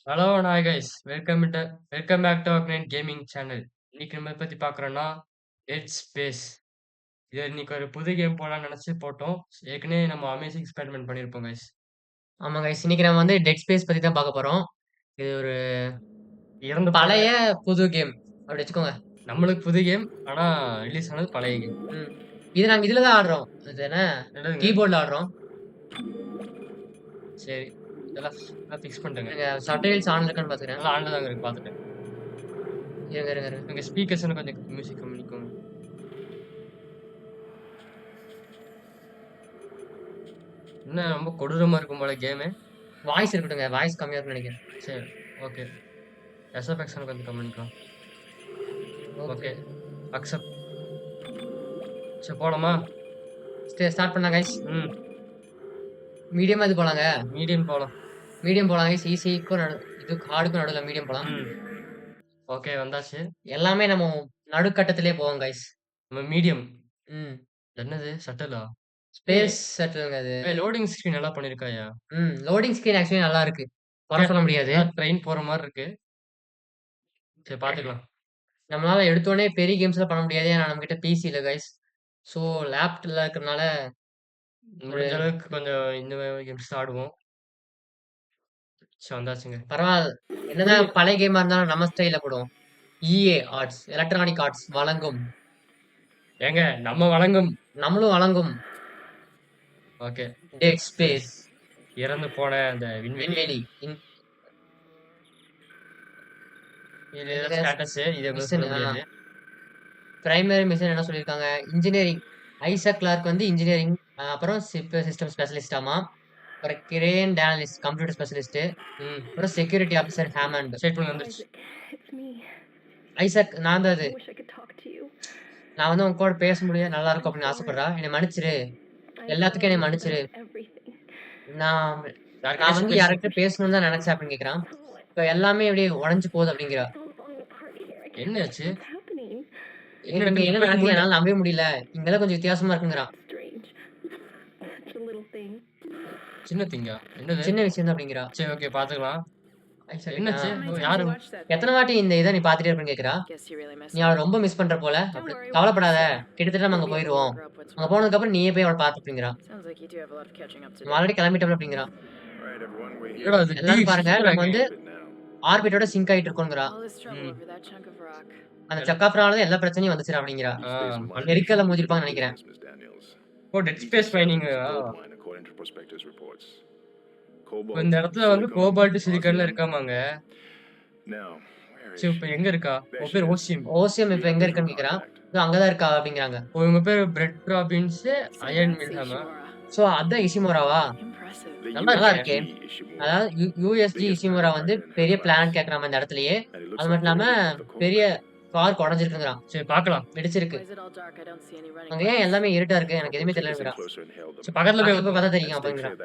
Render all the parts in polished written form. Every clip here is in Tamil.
Hello hi guys welcome back to our gaming channel. இன்னைக்கு நம்ம எத பத்தி பார்க்குறோம்னா, டெட் ஸ்பேஸ். இது இன்னைக்கு ஒரு புது கேம் போடலாம்னு நெனச்சு போட்டோம். ஏற்கனவே நம்ம அமேசிங் ஸ்பைடர்மேன் பண்ணியிருப்போம் கைஸ். ஆமா கைஸ். இன்னைக்கு நம்ம வந்து டெட் ஸ்பேஸ் பத்தி தான் பார்க்க போறோம். இது ஒரு இறந்து போன பழைய புது கேம். அப்படி வச்சுக்கோங்க. நம்மளுக்கு புது கேம். ஆனா ரிலீஸ் ஆனது பழைய கேம். ம். இது நாங்க இதுல தான் ஆடுறோம். அது என்ன என்னதுங்க? கீபோர்ட்ல ஆடுறோம். சரி. எல்லாம் ஃபிக்ஸ் பண்ணிட்டேங்க. இருங்க சப்டைட்டில்ஸ் ஆன்ல இருக்கான்னு பாத்துக்கிறேன். நல்லா ஆன்ல தாங்க இருக்கு பார்த்துட்டேன். இருங்க. எங்க ஸ்பீக்கர்ஸ் கொஞ்சம் மியூசிக் கம்மி பண்ணிக்கோங்க. என்ன ரொம்ப கொடூரமா இருக்கும் போல கேமு. வாய்ஸ் இருக்கட்டுங்க. வாய்ஸ் கம்மியா இருக்கும்னு நினைக்கிறேன். சரி. ஓகே. எஸ்எஃப்எக்ஸ் கொஞ்சம் கம்மி பண்ணிக்கலாம். ஓகே. அக்செப்ட். சரி போலாமா? ஸ்டார்ட் பண்ணலாம் கைஸ். ம். மீடியமா இது போலாங்க. மீடியம் போலாம். மீடியம் போலாம் கைஸ். ஈஸிக்கும் இது ஹார்டுக்கும் நடுவுல மீடியம் போலாம். ம். ஓகே வந்தாச்சு. எல்லாமே நம்ம நடுக்கட்டத்திலே போவோம் கைஸ். நம்ம மீடியம். ம். என்னது ஷட்டிலா? ஸ்பேஸ் ஷட்டில்ங்க அது. லோடிங் ஸ்க்ரீன் நல்லா பண்ணியிருக்காயா? லோடிங் ஸ்கிரீன் ஆக்சுவலி நல்லா இருக்கு. குறை சொல்ல முடியாது. ட்ரெயின் போற மாரி இருக்கு. சரி பார்த்துக்கலாம். நம்மளால எடுத்தோனே பெரிய கேம்ஸ்லாம் பண்ண முடியாது. ஏன்னா நம்மகிட்ட பிசி இல்ல கைஸ். ஸோ லேப்டாப்ல இருக்கிறனால முடிஞ்ச அளவுக்கு கொஞ்சம் இந்த கேம்ஸ் தான் ஆடுவோம். சரி வந்தாச்சுங்க. பரவால்ல. என்னதான் பழைய கேமா இருந்தாலும் நம்ம ஸ்டைல்ல போடுவோம். EA ஆர்ட்ஸ், எலக்ட்ரானிக் ஆர்ட்ஸ் வழங்கும். ஏங்க நம்ம வழங்கும். நம்மளும் வழங்கும். ஓகே. Dead Space. இறந்து போன அந்த விண்வெளி. விண்வெளி. இது ஸ்டேட்டஸ் இது எதுவும் மிஷன் சொல்ல முடியாது. பிரைமரி மிஷன் என்ன சொல்லியிருக்காங்க? இன்ஜினியரிங். ஐசக் கிளார்க் வந்து இன்ஜினியரிங். அப்புறம் சிஸ்டம் ஸ்பெஷலிஸ்டாமா. அப்புறம் கிரேன் டேனலிஸ்ட் கம்ப்யூட்டர் ஸ்பெஷலிஸ்ட். ம். அப்புறம் செக்யூரிட்டி ஆஃபீஸர் ஹேமண்ட். செட் பண்ணி வந்துருச்சு. ஐசக் நான் தான் அது. நான் வந்து உன் கூட பேச முடியும் நல்லா இருக்கும் அப்படின்னு ஆசைப்படுறா. என்னை மன்னிச்சிரு. எல்லாத்துக்கும் என்னை மன்னிச்சிரு. நான் நான் வந்து யார்கிட்ட பேசணும்னு தான் நினைச்சேன் அப்படின்னு கேட்கிறான். இப்ப எல்லாமே அப்படியே உடைஞ்சு போகுது அப்படிங்கிறா. என்னாச்சு? இங்க என்ன நடக்குது என்னால நம்பவே முடியல. இங்கெல்லாம் கொஞ்சம் வித்தியாசமா இருக்குங்கிறான். சின்ன திங்கா? என்னது? சின்ன விஷயம் தான் அப்படிங்கிறா. சரி ஓகே பார்த்துக்கலாம். என்னாச்சு? யாரு? எத்தனை வாட்டி இந்த இதை நீ பாத்துட்டே இருப்பேன்னு கேக்குறா. நீ அவளை ரொம்ப மிஸ் பண்ற போல. கவலைப்படாத. கிட்டத்தட்ட நம்ம அங்க போயிருவோம். அங்க போனதுக்கு அப்புறம் நீயே போய் அவளை பாத்து அப்படிங்கிறா. ஆல்ரெடி கிளம்பிட்டோம் அப்படிங்கிறா. எல்லாரும் பாருங்க நம்ம வந்து ஆர்பிட்டோட சிங்க் ஆயிட்டு இருக்கோங்கிறா. அந்த சக்காஃப்ரால எல்லா பிரச்சனையும் வந்துச்சு அப்படிங்கிறா. நெருக்கல்ல மோதிருப்பாங்கன்னு நினைக்கிறேன். ஓ டெட் ஸ்பேஸ் மைனிங். இந்த இடத்துல வந்து கோபால்ட் சிலிக்கான்ல இருக்காமாங்க. சரி இப்ப எங்க இருக்கா? உங்க பேர் ஓசியம். ஓசியம் இப்ப எங்க இருக்குன்னு கேக்குறா. அங்கதான் இருக்கா அப்படிங்கிறாங்க. உங்க பேர் பிரெட் ராபின்ஸ் அயன் மில்ஹாமா. சோ அதான் இஷிமோராவா? நல்லா இருக்கே. அதாவது யூஎஸ்ஜி இஷிமுரா வந்து பெரிய பிளானட் கேக்குறாம இந்த இடத்துலயே. அது மட்டும் இல்லாம பெரிய கார் உடஞ்சிருக்குங்கிறான். சரி பார்க்கலாம். வெடிச்சிருக்கு. அங்க ஏன் எல்லாமே இருட்டா இருக்கு? எனக்கு எதுவுமே தெரியலங்கிறான். சரி பக்கத்துல போய் பார்த்தா தெரியும் அப்படிங்கிறான்.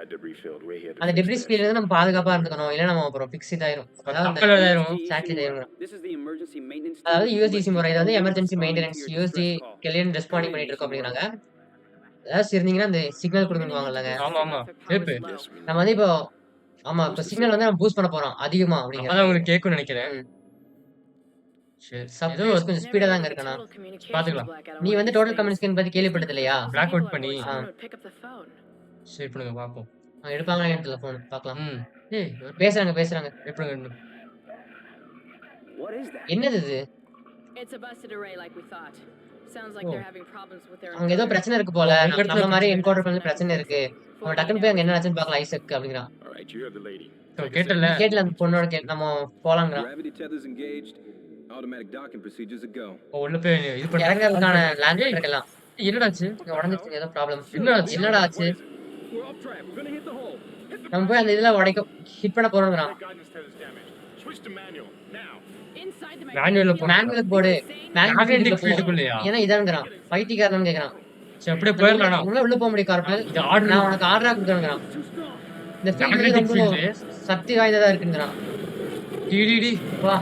அந்த டெப்ரிஸ் ஃபீல்ட்ல இருந்து நம்ம பாதுகாப்பா இருந்துக்கணும். இல்ல நம்ம அப்புறம் ஃபிக்ஸ் இதாயிரும். கப்பல் இதாயிரும். சாட்லி இதாயிரும். அதாவது யூஎஸ்ஜி இஷிமுரா இது வந்து emergency maintenance USG Cleanth responding பண்ணிட்டு இருக்கோம் அப்படிங்கிறாங்க. ஏதாச்சும் இருந்தீங்கன்னா அந்த சிக்னல் கொடுங்கன்னுவாங்கல்லங்க. ஆமா. கேப்பு. நம்ம வந்து இப்போ ஆமா இப்ப சிக்னல் வந்து நம்ம பூஸ்ட் பண்ண போறோம் அதிகமா அப்படிங்கிற. அதான் உங்களுக்கு கேட்கும்னு நினைக்கிறேன். சரி. ஏதோ கொஞ்சம் ஸ்பீடா தான் இருக்கனா. பாத்துக்கலாம். நீ வந்து டோட்டல் கம்யூனிகேஷன் பத்தி கேள்விப்பட்டது இல்லையா? பிளாக் அவுட் பண்ணி. சரி பண்ணுங்க பாப்போம். எடுப்பாங்களா என் டெலிபோன் பார்க்கலாம். ஏய் பேசுறாங்க. எப்படிங்க? என்னது இது? அங்க ஏதோ பிரச்சனை இருக்கு போல. நம்ம மாதிரி என்கவுண்டர் பண்ணி பிரச்சனை இருக்கு. அவன் டக்குனு போய் அங்க என்ன ஆச்சுன்னு பார்க்கலாம் ஐசக் அப்படிங்கிறான். கேட்டல அந்த பொண்ணோட நம்ம போலாம்ங்கறான். உள்ள போய் இது பண்ணி இறங்கறதுக்கான லேண்ட் இருக்கலாம். என்னடாச்சு? உடைஞ்சிருச்சு ஏதோ ப்ராப்ளம். என்னடாச்சு? என்னடா ஆச்சு? நம்ம போய் அந்த இதெல்லாம் ஹிட் பண்ண போறோம்ங்கறான். மேனுவல் போடு. மேக்னெட்டிக் ஃபீல்டுக்குள்ளயா? ஏன்னா இதான்ங்கறான். பைத்தியக்காரன்னு கேக்குறான். சரி அப்படியே போயிரலாம். உள்ள போக முடியும் கார்பல். இது ஆர்டர் நான் உனக்கு ஆர்டரா கொடுக்கறேன்ங்கறான். இந்த மேக்னெட்டிக் ஃபீல்ட் சக்தி வாய்ந்ததா இருக்குங்கறான். டிடிடி வா.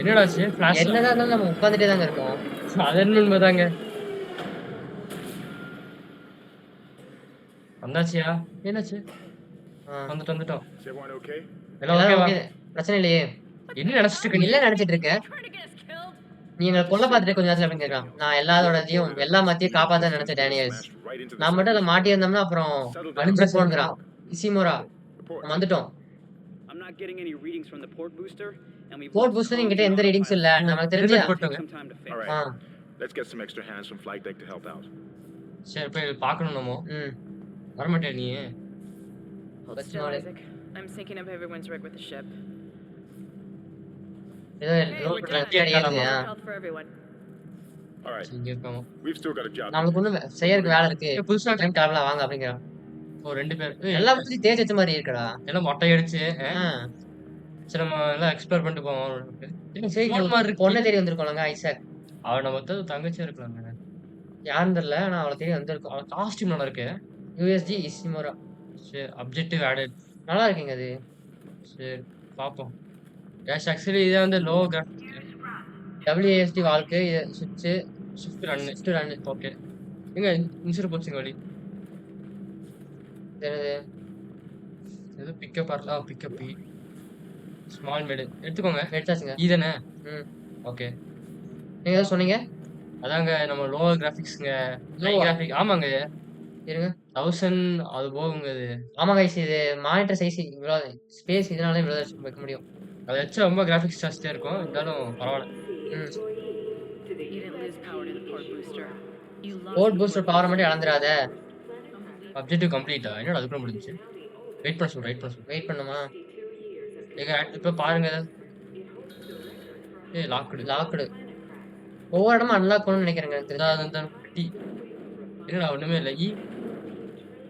என்னடாச்சு? ஃபிளாஷ் என்னதான் இருந்தாலும் நம்ம உட்கார்ந்துட்டே தாங்க இருக்கோம். அது உண்மைதாங்க. வந்தாச்சியா? என்னாச்சு? வந்துட்டோம். எல்லாம் ஓகேவா? பிரச்சனை இல்லையே. என்ன நினைச்சிட்டு இருக்க நீ நீ? இல்ல நெனச்சிட்டு இருக்க. நீ எங்கள கொல்ல பார்த்துட்டு கொஞ்ச நேரத்துல அப்படின்னு கேட்கறான். நான் எல்லாரோடதையும் எல்லாத்தையும் காப்பாத்த நெனச்சேன் டேனியல்ஸ். நான் மட்டும் அதுல மாட்டியிருந்தோம்னா அப்புறம் அழிஞ்சிருப்போம்ங்கிறான். இசிமோரா நம்ம வந்துட்டோம். போர்ட் பூஸ்டர் என்கிட்ட எந்த ரீடிங்ஸும் இல்ல. நமக்கு தெரிஞ்சு ரிசல்ட் போட்டோங்க. ஆ. Let's get some extra hands from flight deck to help out. சரி போய் பார்க்கணும் நம்ம. ம். வரமாட்டியா நீ? Hold still, Isaac. I'm syncing up everyone's rig with the ship. ஏதோ Hey, லோட் we're பண்றாங்க. done. பின்னாடி ஏறுது. ஆ. Health for everyone. All right, இங்க இருக்காம. we've still got a job. நமக்கு ஒண்ணும் செய்யறதுக்கு வேலை இருக்கு. புதுசா கிளம்பலாம் வாங்க அப்படிங்கிறான். ஓ 2 பேர். எல்லா பத்தியும் தேய்ச்சி வச்ச மாதிரி இருக்குடா. எல்லாம் மொட்டை அடிச்சு ஆ. சரி நம்ம எல்லாம் எக்ஸ்ப்ளோர் பண்ணிட்டு போவோம். சரி phone மாதிரி இருக்கு. பொண்ணை தேடி வந்திருக்கோம்லங்க ஐசாக். அவன் நம்ம தங்கச்சியா இருக்கலாங்க. யாருன்னு தெரியல. ஆனா அவளை தேடி வந்திருக்கோம். அவன் காஸ்டியூம் நல்லா இருக்கு. யூஎஸ்ஜி இசிமோரா. சரி அப்ஜெக்டிவ் ஆடட். நல்லா இருக்குங்க அது. சரி பார்ப்போம். கேஷ் ஆக்சுவலி இது வந்து லோ கிராஃபிக். WASD வாழ்க்கை சுவிட்ச் shift run. Shift run. Okay. எங்க இன்சூர் போச்சுங்க வழி. என்னது ஏதோ பிக்கப் வரல. Pickup B. ஸ்மால் மேடு எடுத்துக்கோங்க. எடுத்தாச்சுங்க. இதுதானே? ம். ஓகே. நீங்க ஏதோ சொன்னீங்க? அதாங்க நம்ம லோ கிராஃபிக்ஸ்ங்க. ஹை Low-ஆ? கிராஃபிக் ஆமாங்க. இருங்க. 1000 அது போகுங்க அது. ஆமா கைஸ் இது மானிட்டர் சைஸ் இவ்வளோ ஸ்பேஸ் இதனால இவ்வளோ வைக்க முடியும். அதை வச்சு ரொம்ப கிராஃபிக்ஸ் ஜாஸ்தியாக இருக்கும். இருந்தாலும் பரவாயில்ல. ம். You didn't lose power to the port booster. You lost port the booster port பவரை மட்டும் இழந்துடாத. அப்ஜெக்டிவ் கம்ப்ளீட்டா? என்னடா அதுக்குள்ள முடிஞ்சுச்சு? வெயிட் பண்ண சொல்றேன். வெயிட் பண்ண சொல்றேன். வெயிட் பண்ணுமா? ஏங்க இப்போ பாருங்க. ஏய் லாக்டு. லாக்டு. ஒவ்வொரு இடமும் அன்லாக் பண்ணணும்னு நினைக்கிறேங்க எனக்கு தெரிஞ்சு. அந்த டி என்னடா ஒண்ணுமே இல்லை.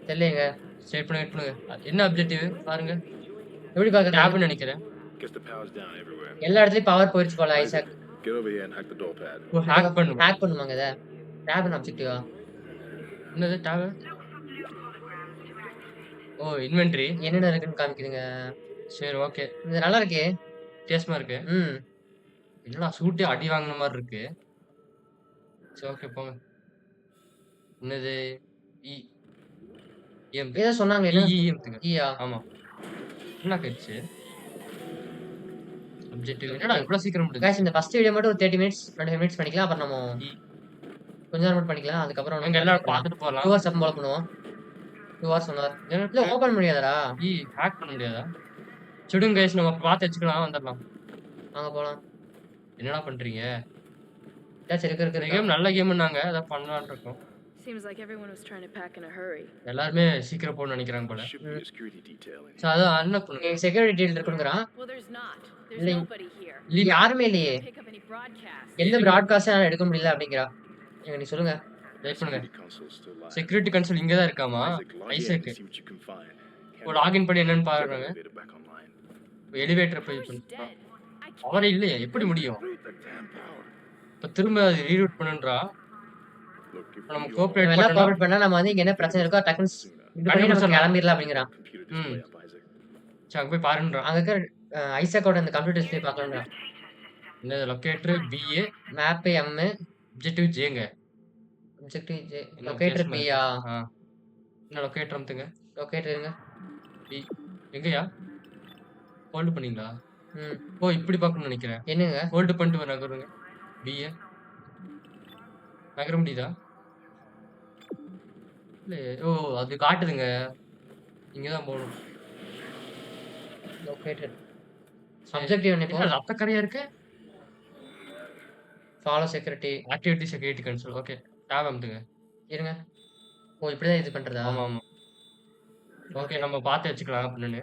தெரியலைங்க. சரி பண்ணுங்க. வெயிட் பண்ணுங்க. என்ன அப்ஜெக்டிவ் பாருங்க. எப்படி பார்க்கறது? டேப்னு நினைக்கிறேன். Guess the power's down everywhere. எல்லா இடத்துலயும் பவர் போயிடுச்சு போல Isaac. Get over here and hack the door pad. ஓ ஹேக் பண்ணுங்க. ஹேக் பண்ணுவாங்க இதை. டேப் ஆப்ஜெக்டிவா? என்னது டேப்? ஓ இன்வென்டரி. என்னென்ன இருக்குன்னு காமிக்குதுங்க. சரி ஓகே. இது நல்லா இருக்கே. வித்தியாசமா இருக்கு. ம். என்னடா சூட்டே அடி வாங்கின மாதிரி இருக்கு. சரி ஓகே போங்க. என்னது இ எம் ஏதோ சொன்னாங்க என்ன? இஎம்ங்க. ஈயா? ஆமா. என்ன கட்சி அப்ஜெக்டிவ் என்னடா இவ்வளவு சீக்கிரம் முடியுது? கைஸ் இந்த ஃபர்ஸ்ட் வீடியோ மட்டும் ஒரு 30 மினிட்ஸ் 25 மினிட்ஸ் பண்ணிக்கலாம். அப்புறம் நம்ம இ கொஞ்ச நேரம் மட்டும் பண்ணிக்கலாம். அதுக்கப்புறம் எங்க எல்லாரும் பார்த்துட்டு 2 போகலாம். ஹவர்ஸ் அப்போ போல பண்ணுவோம். 2 ஹவர்ஸ் சொன்னார். இல்ல எனக்கு ஓபன் முடியாதடா. ஹேக் பண்ண முடியாதா? சுடுங்க கைஸ் நம்ம பார்த்து வச்சுக்கலாம். வந்துடலாம். வாங்க போலாம். என்னடா பண்றீங்க? ஏதாச்சும் இருக்கு இந்த இருக்கு. கேம் நல்ல கேம்னாங்க. அத பண்ணலாம்னு இருக்கோம். Seems like everyone was trying to pack in a hurry. எல்லாருமே சீக்கிரம் போகணும்னு நினைக்கிறாங்க போல. Should be a security detail in so அத அன்லாக் பண்ணுங்க. இங்க செக்யூரிட்டி டீல் இருக்குங்கறான். Well, there's not. There's Link. nobody here. இல்ல யாருமே இல்லையே. Pick up any broadcasts. எந்த பிராட்காஸ்டும் எடுக்க முடியல அப்படிங்கறா. எங்க நீ சொல்லுங்க. வெயிட் பண்ணுங்க. Security console's still live. Security console இங்க தான் இருக்காமா? Isaac, log in Isaac. and see what you can find. ஒரு லாகின் பண்ணி என்னன்னு Get the பாருங்க. elevator back online. எலிவேட்டர் போய் Power's dead. I can't. அவரே இல்லையே எப்படி முடியும்? Wait, the damn power. இப்ப திரும்ப அது ரீரூட் பண்ணுன்றா. Look, if நம்ம we கோஆபரேட் நம்ம எல்லாம் பண்ணலாம். கோஆபரேட் பண்ணா நம்ம வந்து இங்க என்ன பிரச்சனை இருக்கோ டக்குன்னு இது பண்ணி நம்ம கிளம்பிடலாம் அப்படிங்கறான். computer display up, Isaac. சரி அங்க போய் பாருன்றா. அங்க இருக்க ஐசாக்கோட அந்த கம்ப்யூட்டர் டிஸ்ப்ளே பார்க்கலாம்டா. இந்த லொகேட்டர் பிஏ மேப் எம் அப்ஜெக்டிவ் ஜேங்க. ஆப்ஜெக்டிவ் ஜே என்ன லொகேட்டர் வித்தியாசமா பியா. ஆ. என்ன லொகேட்டர் அமுத்துங்க. லொகேட்டர் இருங்க. பி எங்கயா? ஹோல்ட் பண்ணீங்களா? ம். ஓ இப்படி பார்க்கணும்னு நினைக்கிறேன். என்னங்க? ஹோல்ட் பண்ணிட்டு நகருங்க. பிஏ நகர முடியுதா? இல்ல ஓ அது காட்டுதுங்க. இங்க தான் போகணும். லொகேட்டர் ஆப்ஜெக்டிவ் என்ன இப்போ? என்ன ரத்த கரையா இருக்கு? Follow security activity security console. Okay tap அமுத்துங்க. இருங்க. ஓ இப்படி தான் இது பண்றதா? ஆமா ஆமா. ஓகே நம்ம பார்த்து வச்சுக்கலாம் அப்படின்னு.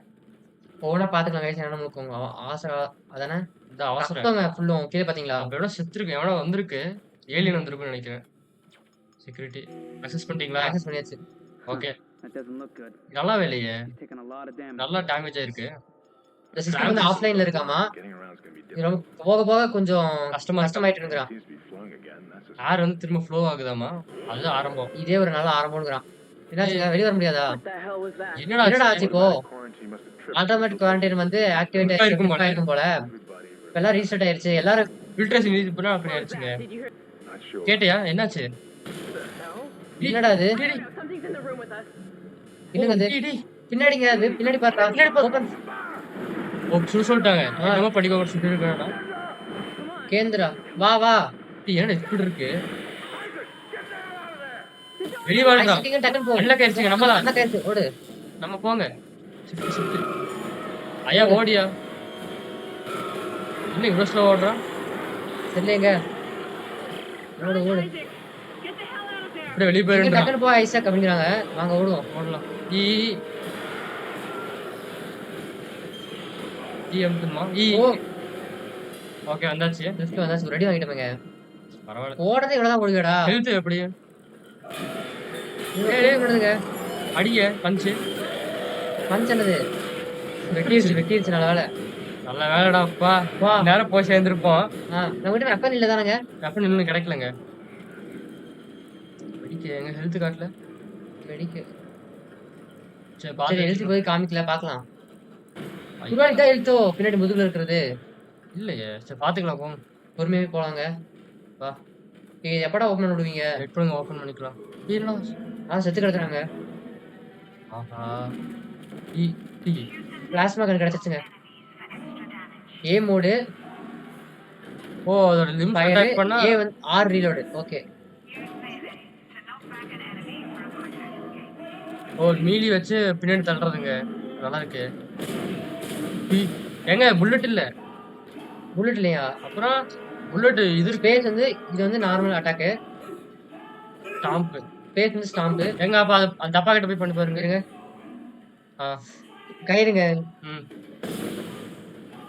ஒவ்வொன்றா பார்த்துக்கலாம் கைஸ். என்ன நம்மளுக்கு உங்க ஆசை அதானே? இந்த அவசரம். ரத்தங்க ஃபுல்லும் கீழே பார்த்தீங்களா? அப்ப எவ்வளோ செத்துருக்கு எவ்வளோ வந்திருக்கு. ஏலியன் வந்திருக்குன்னு நினைக்கிறேன். செக்யூரிட்டி அக்சஸ் பண்ணிட்டீங்களா? ஆக்சஸ் பண்ணியாச்சு. Okay That doesn't look good. நல்லா வேலையே. He's taking a lot of damage. நல்லா டேமேஜ் ஆயிருக்கு. இந்த சிஸ்டம் வந்து ஆஃப்லைன்ல இருக்காமா? Getting around's gonna be இது difficult. ரொம்ப போக போக கொஞ்சம் கஷ்டமா கஷ்டமாயிட்டு இருக்கிறான். Seems to be flowing again. That's a ஏர் வந்து திரும்ப ஃப்ளோ ஆகுதாமா? அதுதான் ஆரம்பம். இதே ஒரு நல்ல ஆரம்பம்ங்கிறான். என்னாச்சுங்க வெளிய வர முடியாதா? What the hell was that? என்னடா என்னடா ஆச்சு இப்போ? quarantine must have tripped. Automatic quarantine வந்து ஆக்டிவேட் இருக்கும் போல. ஆயிருக்கும் போல. Everybody இப்ப எல்லாம் ரீசெட் ஆயிருச்சு. எல்லாரும் ஃபில்ட்ரேஷன் இது பண்ணா அப்படி ஆயிடுச்சுங்க. Did you hear? not sure. கேட்டியா என்னாச்சு? என்னடா இது? டேய், No, something's in the room with us. என்னங்க இது? டேய், டேய். பின்னாடிங்க அது பின்னாடி பார்த்தா. பின்னாடி பாரு. Open. ஓ சொல்லிட்டாங்க. என்னமோ படிக்க ஒரு சுத்தி இருக்காடா. கேந்திரா வா வா. ஏன்டா இப்படி இருக்கு? வெளிய வாடா. ஐசக் இங்க டக்குன்னு போ. அண்ணா கயிறுச்சுங்க நம்ம தான். அண்ணா கயிறு ஓடு. நம்ம போங்க. ஷிஃப்ட். ஐயா ஓடியா. என்ன இவ்வளோ ஸ்லோ ஓடுறான்? சரிங்க. ஓடு ஓடு. அப்படியே வெளிய இங்க போயிருன்றான். டக்குன்னு போ ஐசக் அப்படிங்கிறாங்க. வாங்க ஓடுவோம். ஓடலாம். அமுத்துமா? ஓ ஓகே வந்தாச்சு. லிஃப்ட் வந்தாச்சு. ரெடி வாங்கிட்டோமேங்க. பரவாயில்ல. ஓடுறதே இவ்வளவுதான் ஓடுங்கடா. ஹெல்த் எப்படி? ஓடுதுங்க. அடிங்க பஞ்சு. பஞ்ச் என்னது? வெட்டிருச்சு நல்ல வேலை. நல்ல வேலைடா அப்பா. வா. நேரம் போய் சேர்ந்துருப்போம். நம்மகிட்ட வெப்பன் இல்ல தானங்க? வெப்பன் இன்னும் கிடைக்கலங்க. எங்க ஹெல்த் காட்டல. வெடிக்கு. சரி சரி பாத்து எழுத்து போய் காமிக்கல பாக்கலாம். குருவானிக்கா எழுத்தோ பின்னாடி முதுகுல இருக்கிறது. இல்லையே. சரி பாத்துக்கலாம் போங்க. பொறுமையாவே போலாங்க. வா. நீங்க எப்படா ஓபன் பண்ண விடுவீங்க? வெயிட் பண்ணுங்க ஓபன் பண்ணிக்கலாம். இல்லடா. செத்து கிடக்குறாங்க. ஆஹா. E D. பிளாஸ்மா கன் கிடைச்சிச்சுங்க. A mode. ஓ அதோட லிம்ப் ஃபயர் அட்டாக் பண்ணா ஏ வந்து ஆர் ரீலோட். ஓகே. ஓ மீலி வச்சு பின்னாடி தள்ளுறதுங்க. நல்லா இருக்கு. ஏங்க புல்லட் இல்ல. புல்லட் இல்லையா? அப்புறம் புல்லட் இது ஸ்பேஸ் வந்து இது வந்து நார்மல் அட்டாக். ஸ்டாம்ப். ஸ்பேஸ் வந்து ஸ்டாம்ப். எங்க அப்ப அந்த டப்பா கிட்ட போய் பண்ணி பாருங்க. இருங்க. ஆ. கயிறுங்க. ம்.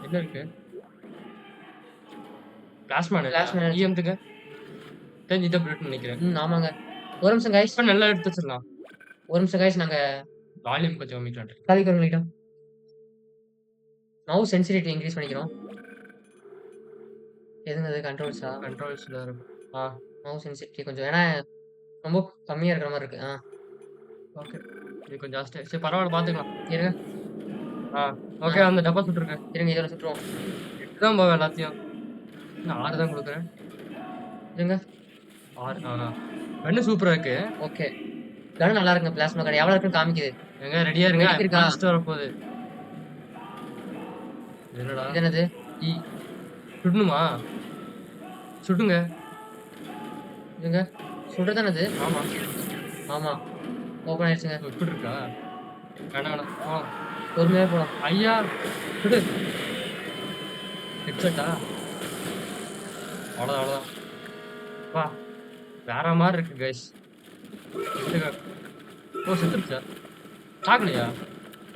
என்ன இருக்கு? Plasma Plasma. ஈஎம்துங்க. தெரிஞ்சு இத புல்லட் நினைக்கிறேன். ஆமாங்க. ஒரு நிமிஷம் கைஸ். இப்ப நல்லா எடுத்து வச்சிரலாம். ஒரு நிமிஷம் கைஸ் நாங்க வால்யூம் கொஞ்சம் கம்மிக்கலாம். கலிக்கிறோம். மவுஸ் சென்சிட்டிவிட்டி இன்க்ரீஸ் பண்ணிக்கிறோம். எதுங்க அது கண்ட்ரோல்ஸா? கண்ட்ரோல்ஸ்ல இருக்கு. ஆ மவுஸ் சென்சிட்டிவிட்டி கொஞ்சம் ஏன்னா ரொம்ப கம்மியா இருக்கிற மாதிரி இருக்கு. ஓகே. இது கொஞ்சம் ஜாஸ்தி. சரி பரவாயில்ல பாத்துக்கலாம். இருங்க. ஓகே அந்த டப்பா சுட்டுருக்கேன். இருங்க இதோட சுற்றுவோம். இதுதான் போவேன் எல்லாத்தையும். நான் 6 தான் கொடுக்குறேன். இருங்க. 6 கண்ணு சூப்பரா இருக்கு. ஓகே. கன் நல்லா இருக்குங்க. பிளாஸ்மா கன் எவ்வளவு இருக்குன்னு காமிக்குது. எங்க ரெடியா இருங்க. இருக்கா? ஃபர்ஸ்ட் வர போகுது. என்னடா? இது என்னது? சுடணுமா? சுடுங்க. இருங்க. சுடுறதானே இது? ஆமா. ஆமா. ஓபன் ஆயிடுச்சுங்க. இப்படி இருக்கா? வேணாம். பொறுமையா போலாம். ஐயா சுடு. ஹெட்செட்டா? அவ்வளோதான். வா. வேற மாதிரி இருக்கு கைஸ். ஓ செத்துருச்சா? சாக்கலையா?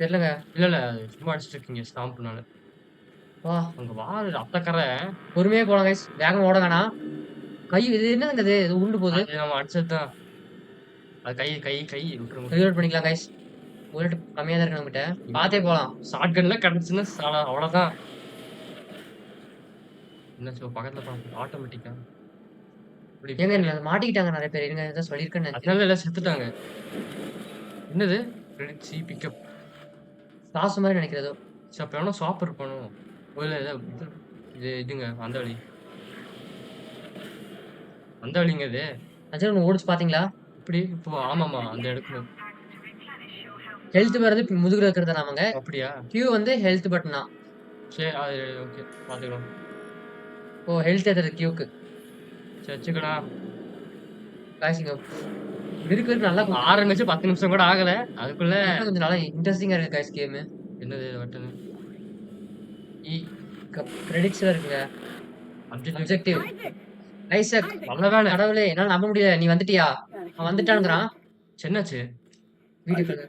தெரியலங்க. இல்ல சும்மா அடிச்சிட்டு இருக்கீங்க ஸ்டாம்ப்னால. வா. அங்க வாரு அத்தக்கரை. பொறுமையா போலாம் கைஸ். வேகமா ஓட வேணாம். கை இது என்னங்க இது? இது உருண்டு போகுது. அது நம்ம அடிச்சதுதான். அது கை விட்டுருங்க. ரீலோட் பண்ணிக்கலாம் கைஸ். புல்லட் கம்மியா தான் இருக்கு நம்மகிட்ட. பாத்தே போலாம். ஷாட்கன்ல கிடைச்சுன்னா அவ்வளவுதான். என்ன பக்கத்துல பாருங்க ஆட்டோமேட்டிக்கா. ஏங்க மாட்டிக்கிட்டாங்க நிறைய பேர். இருங்க ஏதோ சொல்லியிருக்கேன்னு நினைக்கிறேன். அதனால எல்லாம் செத்துட்டாங்க. என்னது? Credits pickup. காசு மாதிரி நினைக்கிறதோ. சரி அப்ப எவனோ ஷாப் இருப்பானோ? இல்ல இதுங்க அந்த வழி. அந்த வழிங்க இது. அஜய் ஒன்று ஓடிச்சு பாத்தீங்களா? இப்படி இப்போ ஆமாமா அந்த இடத்துல. ஹெல்த் வரது முதுகுல இருக்கிறது நாமங்க. அப்படியா? கியூ வந்து ஹெல்த் பட்டனா. சரி அது ஓகே பாத்துக்கலாம். ஓ ஹெல்த் ஏத்துறது கியூக்கு. சரி வச்சுக்கடா. காய்ச்சிங்க. இருக்கு நல்லா ஆரம்பிச்சு 10 நிமிஷம் கூட ஆகல. அதுக்குள்ள கொஞ்சம் நல்லா இன்ட்ரெஸ்டிங்கா இருக்கு காய்ஸ் கேம். என்னது பட்டன்? கிரெடிட்ஸ்ல இருக்குங்க. அப்ஜெக்டிவ். ஐசக் நல்ல வேலை. கடவுளே என்னால நம்ப முடியல. நீ வந்துட்டியா? அவன் வந்துட்டான்ங்கறான். என்னாச்சு? வீடியோல.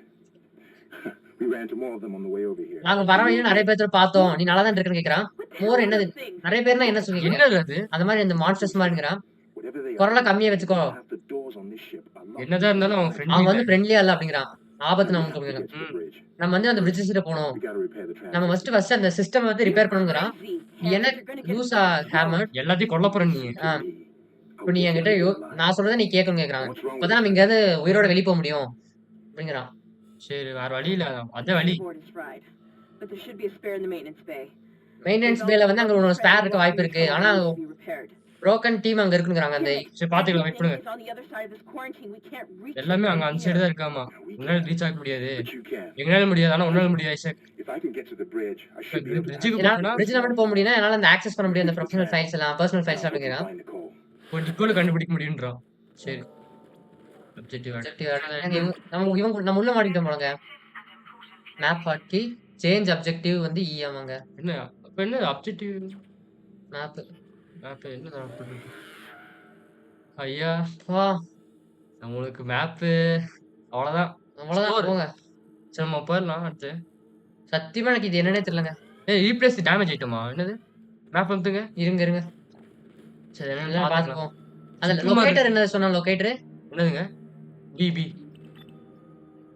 We ran into more of them on the way over here. நாங்க வரவங்க நிறைய பேர்த்த பார்த்தோம். நீ நல்லா தான் இருக்கன்னு கேக்குறான். மோர் என்னது? நிறைய பேர்னா என்ன சொல்றீங்க? என்னது அது? அந்த மாதிரி இந்த மான்ஸ்டர்ஸ் மாதிரிங்கறான். Whatever they குரல are, கம்மியா வெச்சுக்கோ. half the doors on this ship are locked. என்னதான் இருந்தாலும் அவன் அவன் ஃப்ரெண்ட். வந்து ஃப்ரெண்ட்லியா இல்ல அப்படிங்கறான். ஆபத்து நமக்கு To அப்படிங்கறான். get to the bridge. நம்ம வந்து அந்த பிரிட்ஜ் கிட்ட போணும். We gotta repair the நம்ம traffic. ஃபர்ஸ்ட் அந்த சிஸ்டம் வந்து ரிப்பேர் பண்ணுங்கறான். நீ என்ன லூசா ஹேமர்? எல்லாத்தையும் கொல்ல போற நீ. இப்போ நீ என்கிட்ட நான் சொல்றத நீ கேட்கணும் கேக்குறாங்க. அப்பதான் நம்ம இங்க இருந்து உயிரோட வெளிய போக முடியும் அப்படிங்கறான். சரி வேற வழி இல்ல. அதான் வழி. But there should be a spare in the maintenance bay. Maintenance பேல வந்து அங்க ஒரு ஸ்பேர் இருக்க வாய்ப்பு இருக்கு. ஆனா புரோக்கன் டீம் அங்க இருக்குங்கறாங்க அந்த சரி பாத்துக்கலாம், வெயிட் பண்ணுங்க. Everything is on the other side of this quarantine. We can't reach it எல்லாமே அங்க from அந்த சைடு here. தான் இருக்காமா. உன்னால ரீச் ஆக முடியாது. But you can. எங்களால முடியாது. ஆனா உன்னால முடியும் Isaac. If I can get to the bridge, I should be able to பிரிட்ஜுக்கு என்னால போனா பிரிட்ஜ்ல மட்டும் போக முடியும்னா என்னால அந்த ஆக்சஸ் பண்ண முடியும் அந்த ப்ரொஃபஷனல் ஃபைல்ஸ் எல்லாம் personal files I'll அப்படிங்கறான். find Nicole. ஒரு நிக்கோல கண்டுபிடிக்க முடியும்ன்றான். சரி. அப்ஜெக்டிவ் நம்ம நம்ம உள்ள மாட்டிட்டோம் போலங்க. மேப் ஹாக்கி சேஞ்ச் அப்ஜெக்டிவ் வந்து இ ஆமாங்க. என்ன அப்ப என்ன அப்ஜெக்டிவ் மேப் மேப் என்ன பண்ணுது? ஐயா வா நம்மளுக்கு மேப் அவ்வளவுதான். அவ்வளவுதான் Score. போங்க. சரி நம்ம போயிடலாம் அடுத்து. சத்தியமா எனக்கு இது என்னன்னே தெரியலங்க. ஏய் ரீப்ளேஸ் டேமேஜ் ஐட்டமா என்னது? மேப் வந்துங்க. இருங்க. சரி என்னன்னு எல்லாம் பாத்துக்கலாம். பாத்துப்போம். அதுல சும்மா லொகேட்டர் என்ன சொன்னா லொகேட்டர்? என்னதுங்க? பிபி.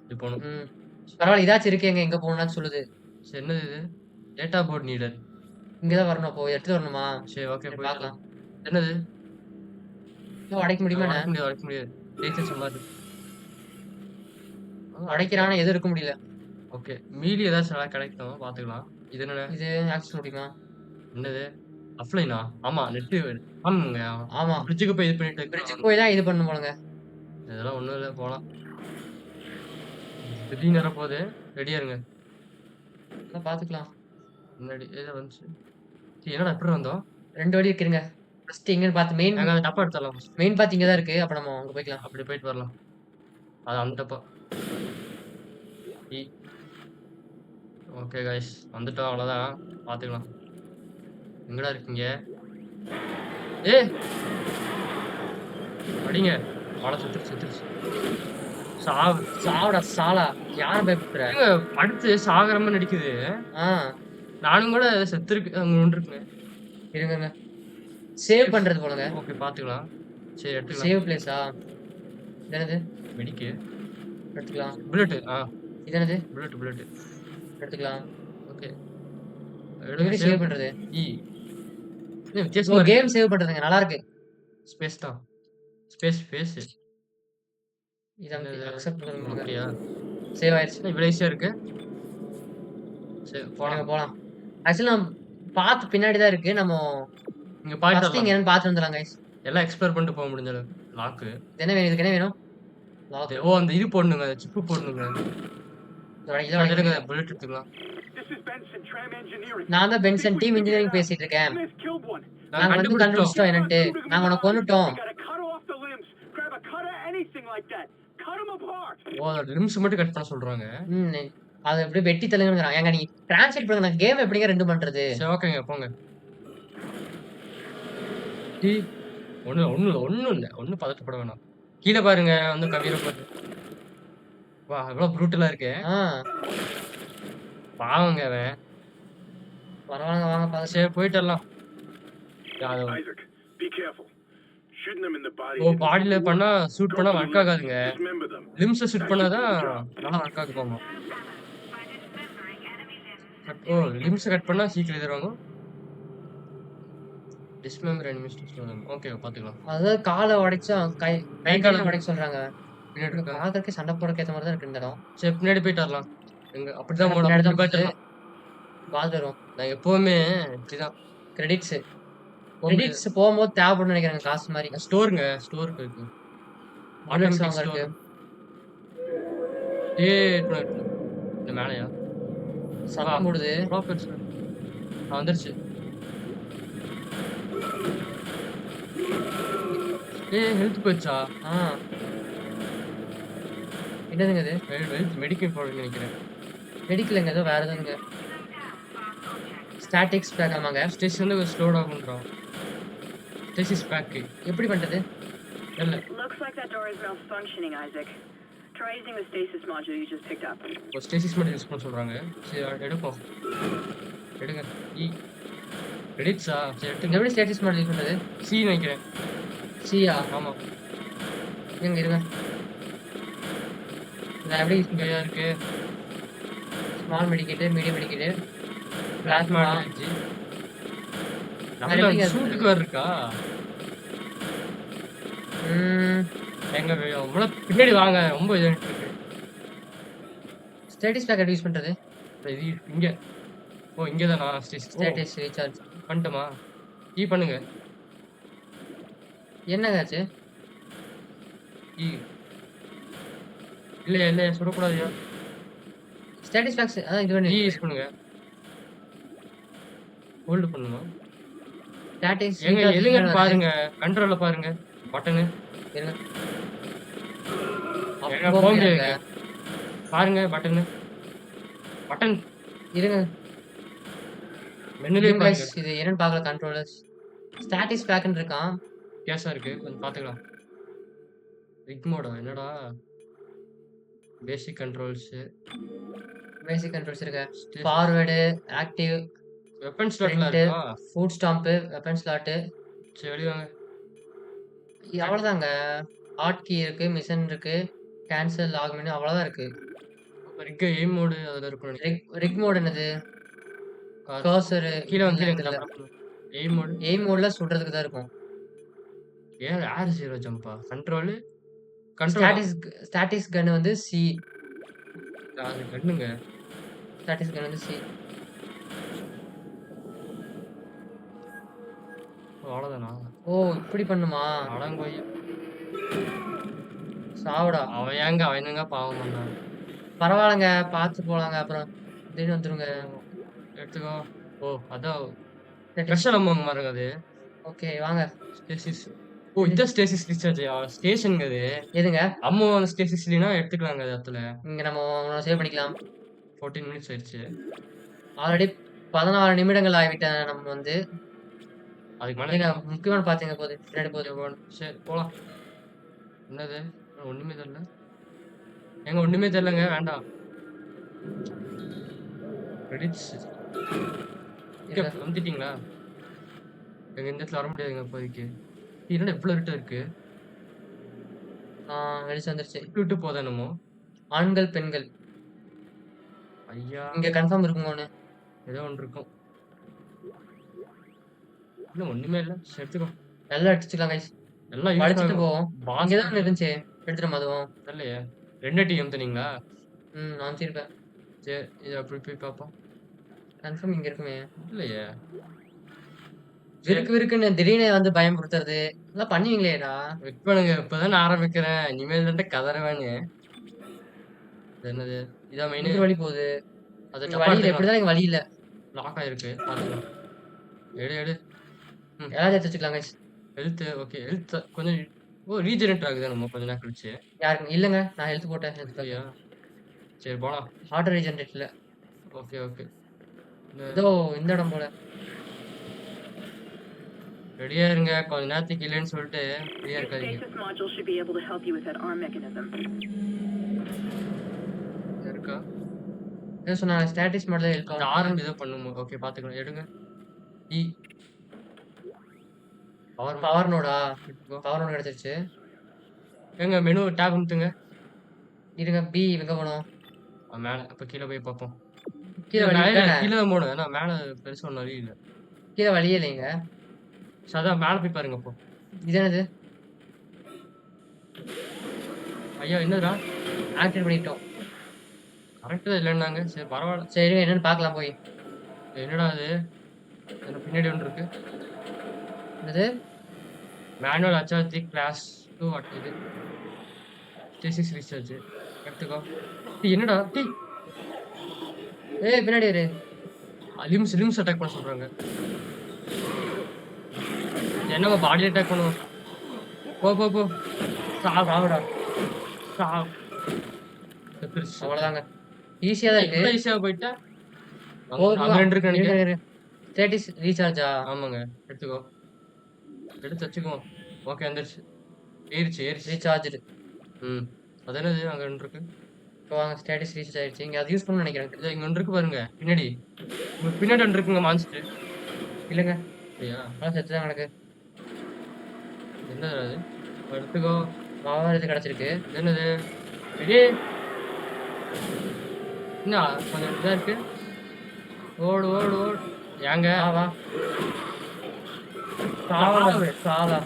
இது போணும். பரவாயில்ல இதாச்சும் இருக்கேங்க எங்க போகணும்னு சொல்லுது. சரி என்னது இது? Data port needed. இங்க தான் வரணும் அப்போ எடுத்து வரணுமா? சரி ஓகே சரி, போயிடலாம். பார்க்கலாம். என்னது? அடைக்க முடியுமா என்ன? அடைக்க முடியாது. டேட்டா சும்மா இருக்கு. அடைக்கிறானா எதுவும் இருக்க முடியல. ஓகே. மீதி ஏதாச்சும் நல்லா கிடைக்கும் பாத்துக்கலாம். இது என்ன? இது ஆக்சஸ் முடியுமா? என்னது? ஆஃப்லைனா? ஆமா நெட் ஆமாங்க. ஆமா. பிரிட்ஜுக்கு போய் இது பண்ணிட்டு பிரிட்ஜுக்கு போய் தான் இது பண்ணணும் போலங்க. இதெல்லாம் ஒண்ணும் இல்ல போலாம். திடீர்னு வர போகுது. ரெடியா இருங்க. எல்லாம் பாத்துக்கலாம். முன்னாடி ஏதோ வந்துச்சு. சரி, என்னடா இப்படி வந்தோம்? 2 வழி இருக்குங்க. ஃபர்ஸ்ட் எங்கன்னு பார்த்து நாங்க அந்த டப்பா எடுத்துடலாம் first. மெயின் பாத்து இங்க தான் இருக்கு. அப்ப நம்ம அங்க போய்க்கலாம். அப்படி போயிட்டு வரலாம். அது அந்த டப்பா. ஓகே गाइस வந்துட்டோம் அவ்வளவுதான். பாத்துக்கலாம். எங்கடா இருக்கீங்க? ஏய் அடிங்க. ஆள சுத்துச்சு. சாவு. சாவடா சாலா. யார பயப்படுற? ஏங்க அடுத்து சாகரமா நடிக்குது. ஆ நானும் கூட செத்துருக்கு அங்க ஒன்று இருக்குங்க. இருங்க. சேவ் பண்றது போலங்க. ஓகே பாத்துக்கலாம். சரி எடுத்துக்கலாம். சேவ் பிளேஸா? என்னது? மெடிக்கு. எடுத்துக்கலாம். புல்லட். இது என்னது? புல்லட். எடுத்துக்கலாம். ஓகே. எப்படி சேவ் பண்றது? இ. இது வித்தியாசமா கேம் சேவ் பண்றதுங்க நல்லா இருக்கு. ஸ்பேஸ் தான். ஸ்பேஸ். இத அக்செப்ட் பண்ணுங்க. ஓகேயா? சேவ் ஆயிருச்சு. இவ்வளவு ஈஸியா இருக்கு. சரி போலாம். ஆக்சுவலி நம்ம பாத்து பின்னாடி தான் இருக்கு. நம்ம நீங்க ஃபர்ஸ்ட் பாத்துடலாம். இங்க என்னன்னு பாத்து வந்துடலாம் गाइस. எல்லாம் எக்ஸ்ப்ளோர் பண்ணிட்டு போக முடிஞ்ச அளவுக்கு. லாக். என்ன வேணும்? இதுக்கு என்ன வேணும்? லாக். ஓ அந்த இது போடணுங்க. சிப் போடணுங்க. இதோட எடுங்க புல்லட் எடுத்துக்கலாம். This is Benson, Tram Engineering. நான் தான் பென்சன் டீம் இன்ஜினியரிங் பேசிட்டு இருக்கேன். Smith killed one. நாங்க வந்து கண்டுபிடிச்சிட்டோம் என்னன்ட்டு. நாங்க உனக்கு கொன்னுட்டோம். We gotta cut off the limbs. Grab a cutter, anything like that. Cut them apart. ஓ லிம்ஸ் மட்டும் கட் பண்ண சொல்றாங்க. அது அப்படியே வெட்டி தள்ளுங்கறான். ஏங்க நீ ட்ரான்ஸ்லேட் பண்ணுங்க. நான் கேம் எப்படிங்க ரெண்டு பண்றது? சரி ஓகேங்க போங்க. ஒண்ணும் இல்ல. ஒண்ணும் பதட்டப்பட வேணாம். கீழ பாருங்க வந்து கவிர பாரு. வா எவ்வளவு ப்ரூட்டலா இருக்கு. பாவங்க அவன். பரவாயில்லைங்க வாங்க பாத்து. சரி போயிட்டலாம். Isaac, be careful. Shooting them in the body. ஓ பாடியில பண்ணா ஷூட் பண்ணா வர்க் ஆகாதுங்க. Dismember them. லிம்ஸ் ஷூட் பண்ணாதான் நல்லா வர்க் ஆகுமா. ஓ லிம்ஸ் கட் பண்ணா சீக்கிரம் எழுதுறாங்க. டிஸ்மெம்பர் எனிமீஸ் சொல்றாங்க. ஓகே பாத்துக்கலாம். அதாவது காலை உடைச்சா கை காலை உடைக்க சொல்றாங்க. பின்னாடி இருக்க. பாக்கறதுக்கு சண்டை போறதுக்கு ஏத்த மாதிரி தான் இருக்கு இந்த இடம். சரி பின்னாடி போயிட்டு வரலாம். எங்க அப்படிதான் பின்னாடி தான் போயிட்டு வரலாம். பாத்து வரும். நான் எப்பவுமே இப்படிதான். கிரெடிட்ஸ் போகும்போது தேவைப்படும் நினைக்கிறேன் காசு மாதிரி. ஸ்டோருங்க ஸ்டோருக்கு இருக்கு. ஆட்டோமேட்டிக் வாங்க இருக்கு. இந்த மேலையா சத்தம் போடுது. ப்ராஃபிட்ஸ் வந்துருச்சு. ஹெல்த் போச்சா? என்னதுங்க இது? ஹெல்த் மெடிக்கல் ப்ராடக்ட் நினைக்கிறேன். மெடிக்கலுங்க ஏதோ வேற எதுங்க. ஸ்டாட்டிக்ஸ் பேக் ஆமாங்க. ஸ்டேஷன்ல ஸ்லோ டவுன்றான். ஸ்டேசிஸ் பேக் எப்படி பண்றது? இல்ல. Looks like that door is malfunctioning, Isaac. Try using the stasis module you just picked up. ஒரு ஸ்டேசிஸ் மட்டும் யூஸ் பண்ண சொல்றாங்க. சரி எடுப்போம். எடுங்க. கிரெடிட்ஸா? சரி எடுங்க. எப்படி ஸ்டேட்டஸ் மாடல் யூஸ் பண்றது? சி நினைக்கிறேன். சியா? ஆமா. எங்க இருங்க. நான் எப்படி இங்கயா இருக்கு. Small medicate, medium medicate, plasma plasma. Energy. நம்ம சூட்டுக்கு வர இருக்கா? எங்க அவ்வளோ பின்னாடி வாங்க. ரொம்ப இது இருக்கு. ஸ்டேட்டஸ் பேக் எப்படி யூஸ் பண்றது? இது இங்க. ஓ இங்க தானா ஸ்டேட்டஸ் ஸ்டேட்டஸ் ரீசார்ஜ் பண்ணிட்டோமா? பண்ணுங்க. என்னங்க ஆச்சு? இ இல்லையா, இல்லையா சுடக்கூடாதுயா. சாட்டிஸ்ஃபாக்ஷன் அதான் இது பண்ணி யூஸ் பண்ணுங்க. ஹோல்டு பண்ணுங்க. ஸ்டாட்டிக்ஸ் ஏங்க எதுங்கன்னு பாருங்க. கண்ட்ரோல்ல பாருங்க. பட்டனு. இருங்க. ஏங்க போக முடியாதுங்க. பாருங்க பட்டனு. பட்டன் இருங்க. மெனுலயே இருங்க பாருங்க. guys, இது என்னன்னு பார்க்கல கண்ட்ரோலர்ஸ். ஸ்டாட்டிக்ஸ் பேக்னு இருக்கான். கேஸா இருக்கு. கொஞ்சம் பாத்துக்கலாம். ரிக் மோடா என்னடா? Basic controls. பேசிக் கண்ட்ரோல்ஸ் இருக்கு. Station. ஃபார்வர்டு, ஆக்டிவ், வெப்பன் ஸ்லாட்லாம் பிரிண்ட், இருக்கா? Foot stamp, weapon slot. சரி வெளிய வாங்க. அவ்வளவுதாங்க. ஹாட் கீ இருக்கு, மிஷன் இருக்கு, கேன்சல் லாக் மெனு அவ்வளவுதான் இருக்கு. ரிக் எய்ம் மோடு அதுல இருக்கும் நினைக்கிறேன். ரிக் மோட் என்னது? அது கர்சர் கீழ வந்து கீழ இல்ல. Aim mode. எய்ம் மோட்ல சுடுறதுக்கு தான் இருக்கும். ஏன் ஏர் ஜீரோ ஜம்பா? கண்ட்ரோல் கண்ட்ரோல் ஸ்டாட்டிக்ஸ் கன் வந்து சி. அது கண்ணுங்க. ஸ்டாட்டிக்ஸ் கன் வந்து சி. அவ்வளவுதானா? ஓ இப்படி பண்ணுமா? அடங்கோய். சாவுடா. அவன் ஏங்க அவன் என்னங்க பாவம் பண்ணான்? பரவாயில்லங்க, பார்த்து போலாங்க. அப்புறம் திடீர்னு வந்துருங்க. எடுத்துக்கோ. ஓ அதான் ஸ்பெஷல் அமௌண்ட் மாறுங்க அது. ஓகே வாங்க. ஸ்டேசிஸ். ஓ இந்த ஸ்டேசிஸ் ரீசார்ஜ் ஸ்டேஷனுங்க அது. எதுங்க? அம்மா ஸ்டேசிஸ் இல்லைன்னா எடுத்துக்கலாங்க அந்த இடத்துல. இங்க நம்ம சேவ் பண்ணிக்கலாம். 14 மினிட்ஸ் ஆயிடுச்சு. ஆல்ரெடி 14 நிமிடங்கள் ஆகிவிட்டன. நம்ம வந்து அதுக்கு மேல ஏங்க முக்கியமான பாத்தீங்க போகுது பின்னாடி போகுது. சரி போலாம். என்னது ஒண்ணுமே தெரியல. ஏங்க ஒண்ணுமே தெரியலங்க. வேண்டாம். கிரெடிட்ஸ் வந்துட்டீங்களா? எங்க இந்த இடத்துல வர முடியாதுங்க இப்போதைக்கு. என்னடா இவ்வளவு இருட்டு இருக்கு? வெளிச்சு வந்துருச்சு. விட்டு போதா என்னமோ. ஆண்கள் பெண்கள் ஐயா இங்க கன்ஃபார்ம் இருக்குங்க. ஒண்ணு ஏதோ ஒன்று இருக்கும். இல்ல ஒண்ணுமே இல்ல. சரி எடுத்துக்கோ. எல்லாம் எடுத்துக்கலாம் கைஸ். எல்லாம் யூஸ் படிச்சுட்டு போவோம். பாஸ் இங்கதான் இருந்துச்சு. எடுத்துட்டு அதுவும் தெரியலையே. 2 டிஎம் தனீங்களா? நான் வச்சிருப்பேன். சரி இது அப்படி போய் பார்ப்போம். கன்ஃபார்ம் இங்க இருக்குமே. இல்லையே. இருக்குன்னு திடீர்னு வந்து பயம் கொடுத்துறது எல்லாம் பண்ணுவீங்களேடா. வெயிட் பண்ணுங்க. இப்பதான் நான் ஆரம்பிக்கிறேன். இனிமேல் தான் கதறவேன்னு. என்னது இதான் மெயின் வழி போகுது. அது வழி எப்படிதான் இங்க வழி இல்ல. லாக் ஆயிருக்கு. பாத்துக்கலாம். எடு எடு. எல்லாத்தையும் எடுத்து வச்சுக்கலாம் கைஸ். Health okay. ஹெல்த் கொஞ்சம் ரீஜெனரேட் ஆகுது நம்ம கொஞ்ச நேரம் கழிச்சு. யாருக்கு இல்லங்க, நான் ஹெல்த் போட்டேன். சரியா? சரி போலாம். ஆட்டோ ரீஜெனரேட் இல்ல. Okay okay. இதோ இந்த இடம் போல. ரெடியா இருங்க. கொஞ்ச நேரத்துக்கு இல்லைன்னு சொல்லிட்டு ரெடியா The இருக்காதீங்க. stasis module should be able to help you with that arm mechanism. இருக்கா? ஏதோ சொன்னாங்க ஸ்டாட்டிக்ஸ் மாடல் இருக்கு. அந்த ஆரம்பி ஏதோ பண்ணுமோ. ஓகே பாத்துக்கலாம். எடுங்க. E power நோடா? பவர் நோட் கிடைச்சிருச்சு. எங்க மெனு டேப் அமுத்துங்க. இருங்க பி எங்க போனோம்? மேல அப்ப கீழ போய் பாப்போம். கீழ வழி இல்ல. கீழ தான் போணும். ஏன்னா மேல பெருசா ஒண்ணும் வழி இல்ல. கீழ வழியே இல்லைங்க. அதான் மேல போய் பாருங்க அப்போ. இது என்னது? ஐயா என்னடா? ஆக்டிவேட் பண்ணிட்டோம். கரெக்டா இல்லைன்னாங்க. சரி பரவாயில்ல. சரி என்னன்னு பார்க்கலாம் போய். என்னடா அது? என்ன பின்னாடி ஒன்று இருக்கு. என்னது? மேனுவல் அச்சாத்தி கிளாஸ் 2 வாட் இது. Stasis recharge. எடுத்துக்கோ. என்னடா? ஏய் பின்னாடி இரு. லிம்ஸ் அட்டாக் பண்ண சொல்றாங்க. என்னவா பாடி அட்டாக் பண்ணுவோம். போ. சாவுடா. சாவ். அவ்வளவுதாங்க. ஈஸியா தான் இருக்கு. ஈஸியா போயிட்டா. போதும். அங்க 2 இருக்கு நினைக்கிறேன். ஸ்டேட்டஸ் ரீசார்ஜா? ஆமாங்க. எடுத்துக்கோ. எடுத்து வச்சுக்கோ. ஓகே வந்துருச்சு. ஏறிச்சு. ரீசார்ஜ். அது என்னது அங்க 2 இருக்கு. இப்போ வாங்க ஸ்டேட்டஸ் ரீசார்ஜ் ஆயிடுச்சு. இங்க அது யூஸ் பண்ணணும்னு நினைக்கிறேன். இது இங்க 1 இருக்கு பாருங்க. பின்னாடி. பின்னாடி 1 இருக்குங்க மான்ஸ்டர். இல்லங்க. சரியா? அதான் செத்து தான் எனக்கு. என்னது அது? எடுத்துக்கோ. பவர் இது கிடைச்சிருக்கு. என்னது? ரெடி? என்ன கொஞ்சம் இதா இருக்கு. ஓடு. ஏங்க? வா. சாவா.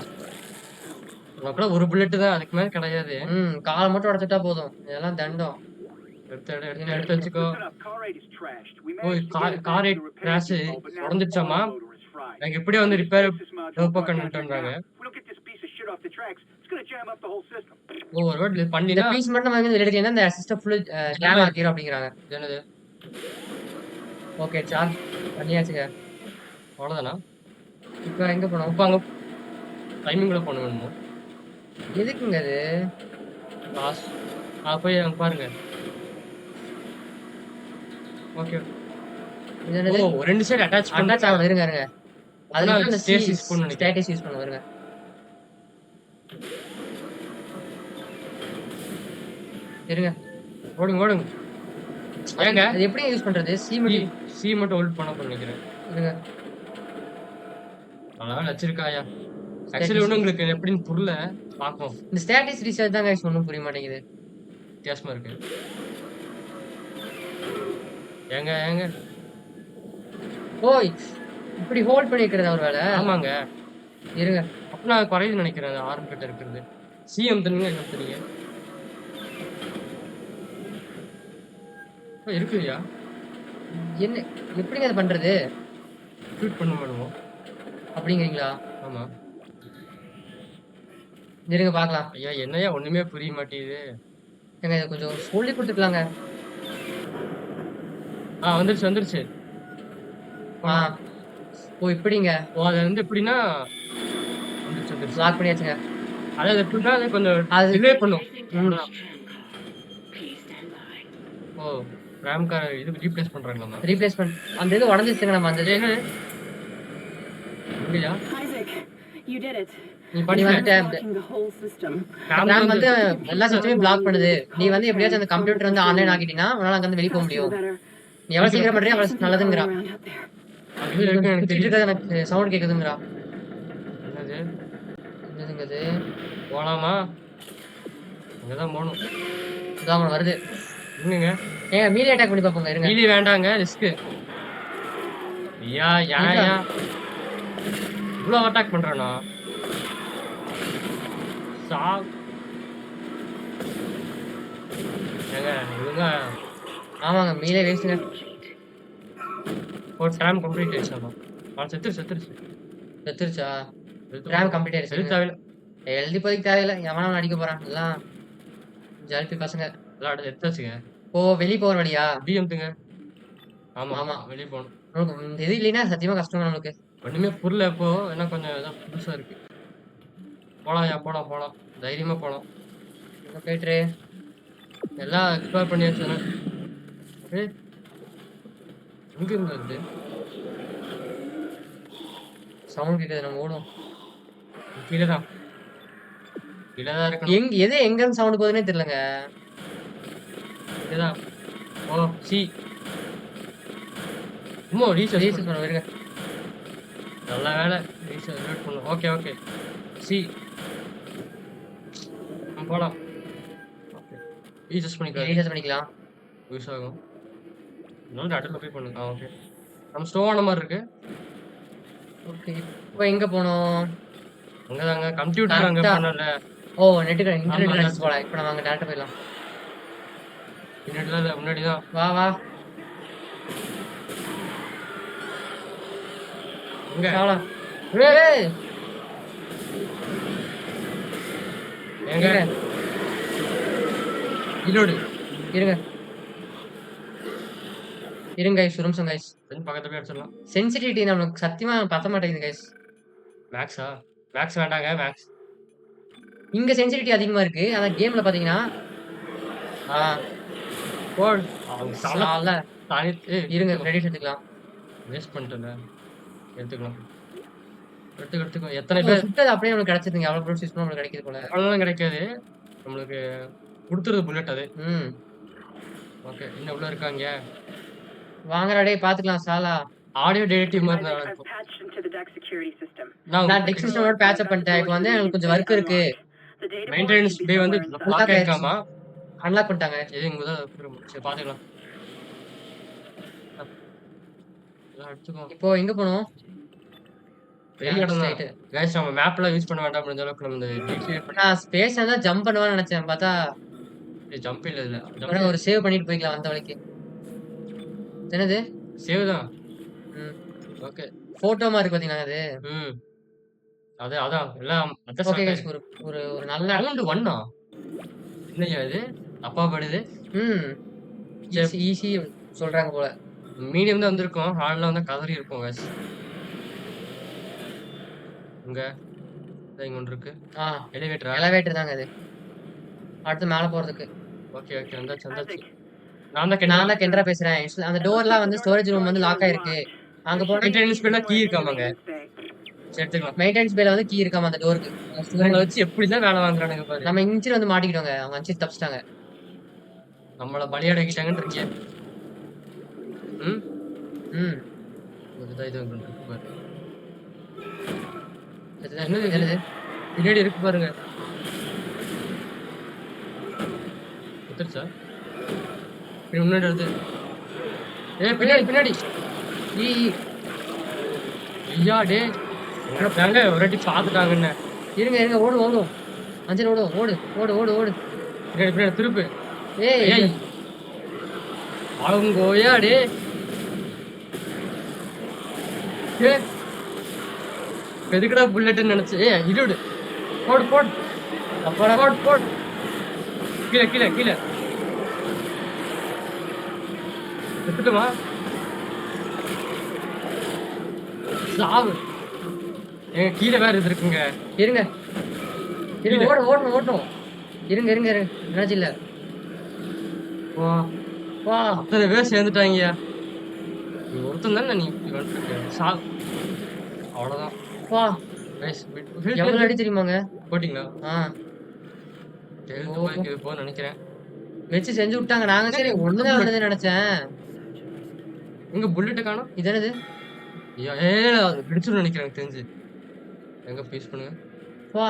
உனக்கு ஒரு புல்லட் தான். அதுக்கு மேல கிடையாது. காலை மட்டும் உடைச்சிட்டா போதும். இதெல்லாம் தண்டம். எடுத்து வச்சுக்கோ. Listen up, car 8 is trashed. We ஓய் managed to get it back car to the repair crash depot, but now the உடைஞ்சிருச்சாமா? oil loader is fried. நாங்க எப்படியே வந்து ரிப்பேர் Stasis module பண்றாங்க. We don't get this piece of shit might jam up the whole system. ஓ ஒரு வேர்ட் இந்த பண்ணினா பீஸ் மட்டும் நம்ம வந்து எடுக்கலைன்னா இந்த சிஸ்டம் ஃபுல் ஜாம் ஆக்கிரும் அப்படிங்கிறாங்க. இது என்னது? ஓகே சார்ஜ் பண்ணியாச்சுங்க. அவ்வளோதானா? இப்போ எங்க போனோம்? இப்போ அங்க டைமிங்குள்ள போகணும் வேணுமோ? எதுக்குங்க அது? லாஸ்ட் போய் அங்க பாருங்க. ஓகே. இது என்னது? ஓ 2 சைடு அட்டாச் அட்டாச் ஆகணும். இருங்க இருங்க. அதுல அதுக்கு அந்த ஸ்டேஸ் யூஸ் பண்ணணும் நினைக்கிறேன். ஸ்டேட்டஸ் யூஸ் பண்ணுவோம். இருங்க. இருங்க. ஓடுங்க ஓடுங்க. ஏங்க அது எப்படி யூஸ் பண்றது? சி மட்டும் சி மட்டும் ஹோல்ட் பண்ண நினைக்கிறேன். இருங்க. நல்லா வச்சிருக்காயா. ஆக்சுவலி ஒன்றும் உங்களுக்கு எப்படின்னு புரியல. பார்ப்போம். இந்த ஸ்டேட்டஸ் ரீசார்ஜ் தான் கைஸ் ஒன்றும் புரிய மாட்டேங்குது. வித்தியாசமா இருக்கு. ஏங்க ஏங்க ஓய் இப்படி ஹோல்ட் பண்ணி வைக்கிறதா ஒரு வேலை? ஆமாங்க. இருங்க. அப்ப நான் குறையுது நினைக்கிறேன் ஆர்ம் கிட்ட இருக்கிறது. சிஎம் தனிங்க என்ன தெரியுங்க இருக்குயா. என்ன எப்படிங்க அதை பண்றது ஷூட் பண்ண பண்ணுவோம். அப்படிங்கிறீங்களா? ஆமா. இருங்க பார்க்கலாம். ஐயா என்னையா ஒண்ணுமே புரிய மாட்டேங்குது. ஏங்க இதை கொஞ்சம் சொல்லி கொடுத்துக்கலாங்க. வந்துருச்சு வந்துருச்சு. ஆ ஓ இப்படிங்க. ஓ அது வந்து எப்படின்னா வந்துருச்சு வந்துருச்சு. லாக் பண்ணியாச்சுங்க. அதாவது எப்படின்னா அது கொஞ்சம் அது டிலே பண்ணும். ம். ஓ ரேம் கார் இது ரீப்ளேஸ் பண்றாங்களா? ரீப்ளேஸ்மெண்ட் அந்த இது உடஞ்சிருச்சுங்க. நம்ம அந்த இது இல்லையா? Isaac, you did it. நீ நீ பண்ணி வந்துட்டு Blocking the whole system. RAM வந்து எல்லா சிஸ்டமையும் பிளாக் பண்ணுது. நீ வந்து எப்படியாச்சும் அந்த கம்ப்யூட்டர் வந்து ஆன்லைன் ஆக்கிட்டீங்கன்னா உன்னால அங்க இருந்து வெளிய போக Faster, முடியும். better. நீ எவ்வளவு சீக்கிரம் பண்றியோ அவ்வளவு Something நல்லதுங்கிறா. going around out there. அது இருக்கு எனக்கு சுத்திட்டு தெரியும். இருக்கிறது எனக்கு சவுண்ட் கேக்குதுங்கிறா. என்னது? என்னதுங்க இது? போலாமா? அங்கதான் போகணும். இதாங்க வருது. எங்கங்க? ஏங்க மீலி அட்டாக் பண்ணி பாப்போங்க. இருங்க. மீலி வேண்டாங்க ரிஸ்க். ஐயா யாயா இவ்வளோ அட்டாக் பண்றானா? சா ஏங்க ஒழுங்கா ஆமாங்க மீலே வேஸ்ட்டுங்க. ஒரு டைம் கம்ப்ளீட் ஆயிடுச்சாமா? செத்துருச்சு. செத்துருச்சா? ரேம் கம்ப்ளீட் ஆயிடுச்சு. தேவையில்ல. எழுதி போதைக்கு தேவையில்லை. எவனா அடிக்க போறான். எல்லாம் ஜல்பி பசங்க. விளையாடு எடுத்தாச்சுங்க. ஓ வெளிய போற வழியா? டிஎம்துங்க. ஆமா ஆமா. ஆமா வெளியே போகணும். நமக்கு இந்த இது இல்லைன்னா சத்தியமா கஷ்டம் நம்மளுக்கு. ஒண்ணுமே புரியல இப்போ. ஏன்னா கொஞ்சம் ஏதோ புதுசா இருக்கு. போலாம்யா போலாம். தைரியமா போலாம். எங்க போயிட்டு எல்லாம் எக்ஸ்ப்ளோர் பண்ணியாச்சு. எங்க இருந்தது? சவுண்ட் கேக்குது. நம்ம ஓடும். கீழதான் இருக்கணும். எங்க எது எங்க இருந்து சவுண்ட் போகுதுன்னே தெரியலங்க. இதுதான். ஓ சி இன்னும் ரீசர்ச் ரீசர்ச் பண்ண இருங்க. நல்ல வேலை ரீசர்ச் பண்ணும். ஓகே சி போலாம். ஓகே ரீசர்ச் பண்ணிக்கலாம். ரீசர்ச் பண்ணிக்கலாம். யூஸ் ஆகும். இன்னொன்று அடுத்த போய் பண்ணுங்க. ஓகே நம்ம ஸ்டோவான மாதிரி இருக்கு. ஓகே இப்போ எங்க போனோம்? அங்கதாங்க கம்ப்யூட்டர் அங்க கரெக்டா. பண்ணல. ஓ நெட்டுக்கு இன்டர்நெட் ஆமா, கனெக்ட் போலாம். இப்போ நம்ம அங்க டேரக்டா போயிடலாம். பின்னாடிதான் இல்லை முன்னாடிதான். வா எங்க சாவலாம். ஏய் எங்க ஈரோடு இருங்க கைஸ். ஒரு நிமிஷம் கைஸ். பக்கத்துல போய் அடிச்சிடலாம். சென்சிட்டிவிட்டி நமக்கு சத்தியமா பத்த மாட்டேங்குது கைஸ். மேக்ஸ் வேண்டாங்க. மேக்ஸ் இங்க சென்சிட்டிவிட்டி அதிகமா இருக்கு. ஆனா கேம்ல பாத்தீங்கன்னா போடு அவங்க சால தானே இருங்க கிரெடிட் எடுத்துக்கலாம். வேஸ்ட் பண்ணிட்டேங்க. எடுத்துக்கலாம். எத்தனை பேர் சுட்டது அப்படியே நமக்கு கிடைச்சிருங்க. அவ்வளவு ப்ரூஃப் யூஸ் பண்ணா நமக்கு கிடைக்குது போல. அவ்வளோதான் கிடைக்காது. நம்மளுக்கு கொடுத்துருது புல்லட் அது. ஓகே இன்னும் உள்ள இருக்காங்க. வாங்கடா டேய் பாத்துக்கலாம். சாலா ஆடியோ டெலிட்டிவ் மாதிரி Isaac, தான் I've இருக்கும். patched into the deck security system. நான் டெக் சிஸ்டமோட பேட்ச் அப் பண்ணிட்டேன். இப்போ வந்து எனக்கு கொஞ்சம் வர்க் இருக்கு. The data maintenance should be பே வந்து somewhere inside. லாக் ஆயிருக்காமா? அன்லாக் பண்ணிட்டாங்க. இது இங்க தான் சரி பாத்துக்கலாம். அடிச்சுக்கோ. இப்போ எங்க போனோம்? பெரிய இடம் தான். गाइस நம்ம மேப்ல யூஸ் பண்ண வேண்டாம் முடிஞ்ச அளவுக்கு நம்ம இந்த டிக்ஷனரி நான் ஸ்பேஸ் தான் ஜம்ப் பண்ணுவான்னு நினைச்சேன். பார்த்தா பண்ணி ஜம்ப் இல்ல அப்புறம் ஒரு சேவ் பண்ணிட்டு போய்க்கலாம் வந்த வழிக்கு. என்னது? சேவ் தான். ம் ஓகே போட்டோ மாதிரி இருக்கு பாத்தீங்களா அது? அதான் எல்லாம் அதான் ஓகே ஸ்டார்ட் கைஸ். ஆயிருக்கு. ஒரு ஒரு ஒரு நல்ல ரவுண்டு 1ஆ? என்னய்யா இது? தப்பா படுது. ம். சரி ஈஸி சொல்றாங்க போல. மீடியம் தான் வந்திருக்கும். ஹார்ட்ல வந்தா கதறி இருக்கும் காய்ஸ். இங்க இங்க ஒண்ணு இருக்கு. ஆ எலிவேட்டரா? எலவேட்டர் தாங்க அது. அடுத்து மேல போறதுக்கு. ஓகே வந்தாச்சு. Isaac, நான் தான் நான் தான் கெண்டா. கெண்ட்ரா பேசுறேன். அந்த it looks டோர்லாம் like வந்து the door to storage room storage வந்து room லாக் is ஆயிருக்கு. locked. அங்க There போனா should be a maintenance key பேல கீ somewhere in the இருக்காமாங்க. maintenance bay. சரி எடுத்துக்கலாம். மெயின்டனன்ஸ் பேல வந்து கீ இருக்காமா அந்த டோருக்கு. இவங்கள வச்சு எப்படிதான் வேலை வாங்குறானுங்க பாரு. நம்ம இன்ஜின் வந்து மாட்டிக்கிட்டோங்க. அவங்க அடிச்சு தப்பிச்சிட்டாங்க. நம்மள பலியாடாக்கிட்டாங்கன்றீங்க. ம். ம். இதுதான் இது வந்து இருக்கு பாரு. என்னது என்னது? பின்னாடி இருக்கு பாருங்க. குத்துருச்சா? முன்னாடி வருது. பின்னாடி. ஈ ஐயா டேய். என்னடாங்க ஒரு வாட்டி பாத்துட்டாங்கன்னு. இருங்க ஓடும். அஞ்சல் ஓடு. பின்னாடி திருப்பு. ஏய் ஏய். அவங்கோயா டேய். ஏய். எதுக்குடா புல்லட்னு நினைச்சு. ஏய் இருடு. போடு. அப்பாடா. போடு. கீழ. எடுத்துட்டுமா? சாவு. ஏங்க கீழ வேற இது இருக்குங்க. இருங்க ஓடணும். இருங்க என்னாச்சு இல்ல. வா அத்தனை பேர் சேர்ந்துட்டாங்கய்யா. நீ ஒருத்தன் தானே நீ இப்படி வந்துருக்க. சாவு. அவ்வளவுதான். வா கைஸ் எவ்வளவு அடி தெரியுமாங்க? போட்டிங்களா? ஆ எழுந்து போய் இது போன்னு நினைக்கிறேன். வச்சு செஞ்சு விட்டாங்க. நாங்க சரி ஒண்ணுதான் வந்ததுன்னு நினைச்சேன். எங்க புல்லட் காணோம்? இது என்னது? ஐயா அது வெடிச்சுன்னு நினைக்கிறேன் எனக்கு தெரிஞ்சு. எங்க பீஸ் பண்ணுங்க. வா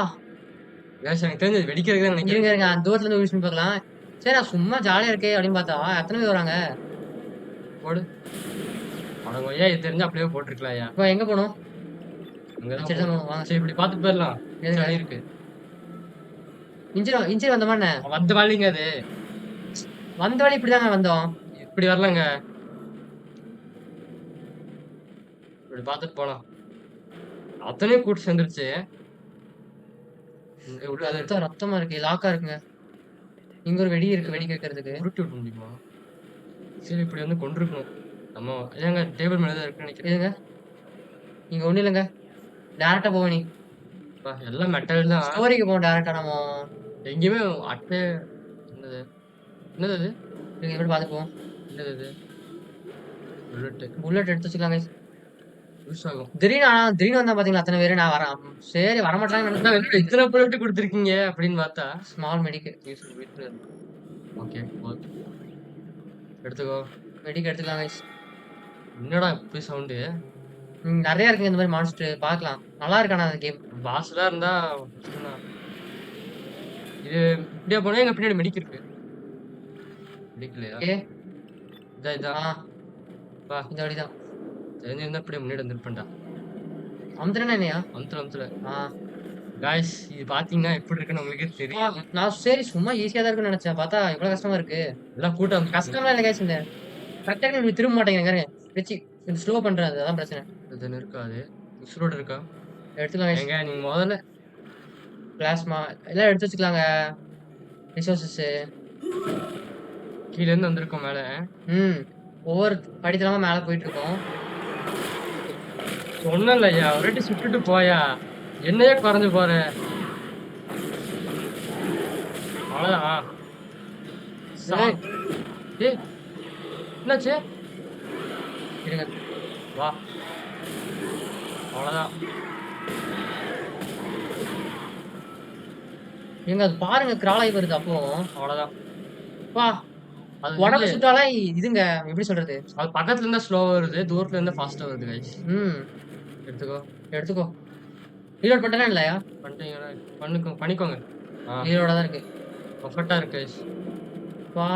கேஸ் எனக்கு தெரிஞ்சு வெடிக்கிறதுக்கு தான் நினைக்கிறேன். இருங்க அந்த தூரத்துல இருந்து யூஸ் பண்ணி பார்க்கலாம். சரி நான் சும்மா ஜாலியா இருக்கே அப்படின்னு பார்த்தா எத்தனை பேர் வராங்க? போடு. அவங்க ஐயா இது தெரிஞ்சு அப்படியே போட்டிருக்கலாம் ஐயா. இப்போ எங்க போகணும்? அங்கதான் சரி போகணும். வாங்க. சரி இப்படி பார்த்துட்டு போயிடலாம். எதுங்க? சரி இருக்கு. இன்ஜின் வந்த மாதிரி வந்து வாழிங்க அது. வந்த வழி இப்படிதாங்க வந்தோம். இப்படி வரலங்க. இப்படி பார்த்துட்டு போலாம். அத்தனையும் கூட்டு சேர்ந்துருச்சு. இங்க உள்ள அதை ரத்தமா இருக்கு. லாக்கா இருக்குங்க. இங்க ஒரு வெடி இருக்கு. வெடி கேட்கறதுக்கு. உருட்டி விட முடியுமா? சரி இப்படி வந்து கொண்டிருக்கணும். நம்ம ஏங்க டேபிள் மேல தான் இருக்குன்னு நினைக்கிறேன். இதுங்க இங்க ஒண்ணு இல்லைங்க. டேரக்டா போவோம். நீ எல்லாம் மெட்டல் தான். ஸ்டோரிக்கு போவோம் டேரக்டா. நம்ம எங்கேயுமே அட்டை. என்னது அது? எப்படி பார்த்து போவோம். என்னது அது? புல்லட் எடுத்து வச்சுக்கலாங்க. யூஸ் ஆகும். திடீர்னு வந்தா பாத்தீங்களா அத்தனை பேரு. நான் வரேன். சரி வரமாட்டாங்க. இத்தனை புல்லட் கொடுத்துருக்கீங்க அப்படின்னு பார்த்தா ஸ்மால் மெடிக்கு. ஓகே எடுத்துக்கோ. மெடிக்கு எடுத்துக்கலாங்க. என்னடா இப்படி சவுண்டு? நிறைய இருக்குங்க இந்த மாதிரி மான்ஸ்டர். பார்க்கலாம். நல்லா இருக்கானா அந்த கேம். பாஸ்லாம் இருந்தா பிரச்சனை. இது இப்படியா போனா எங்க பின்னாடி மெடிக் இருக்கு. மெடிக்கலையா? ஓகே இதான் வா. இந்த வழிதான். தெரிஞ்சிருந்தா இப்படியே முன்னாடி வந்துருப்பேன்டா. அமுத்துறேன்னா என்னையா? அமுத்துல ஆ காய்ஸ் இது பாத்தீங்கன்னா எப்படி இருக்குன்னு உங்களுக்கே தெரியும். நான் சரி சும்மா ஈஸியா தான் இருக்குன்னு நினைச்சேன். பார்த்தா இவ்வளவு கஷ்டமா இருக்கு. எல்லாம் கூட்டம் கஷ்டமா இல்லை கைஸ். இந்த கரெக்டா இப்படி திரும்ப மாட்டேங்கிறாங்க. வச்சு ஸ்லோ பண்றது அதான் பிரச்சனை. இது இருக்காது. உசுரோட இருக்கா? எடுத்துக்கலாம். எங்க நீங்க முதல்ல பிளாஸ்மா எல்லாம் எடுத்து வச்சுக்கலாங்க. ரிசோர்சஸ் கீழ இருந்து வந்திருக்கோம் மேல. ஒவ்வொரு படித்தரமா மேல போயிட்டு இருக்கோம். ஒண்ணும் இல்லையா, ஒரு வாட்டி சுட்டுட்டு போயா. என்னையே குறைஞ்சு போற. அவ்வளவுதான். ஏய் என்னாச்சு? இருங்க வா. அவ்வளவுதான். எங்க அது பாருங்க கிராலாகி வருது. அப்போ அவ்வளவுதான். வா அது உடம்பு சுட்டாலே இதுங்க எப்படி சொல்றது. அது பக்கத்துல இருந்தா ஸ்லோவா வருது, தூரத்துல இருந்தா ஃபாஸ்டா வருது கைஸ். எடுத்துக்கோ. ரீலோட் பண்ணனா இல்லையா? பண்ணிட்டீங்களா? பண்ணிக்கோங்க. ரீலோட தான் இருக்கு. பர்ஃபெக்ட்டா இருக்கு கைஸ். வா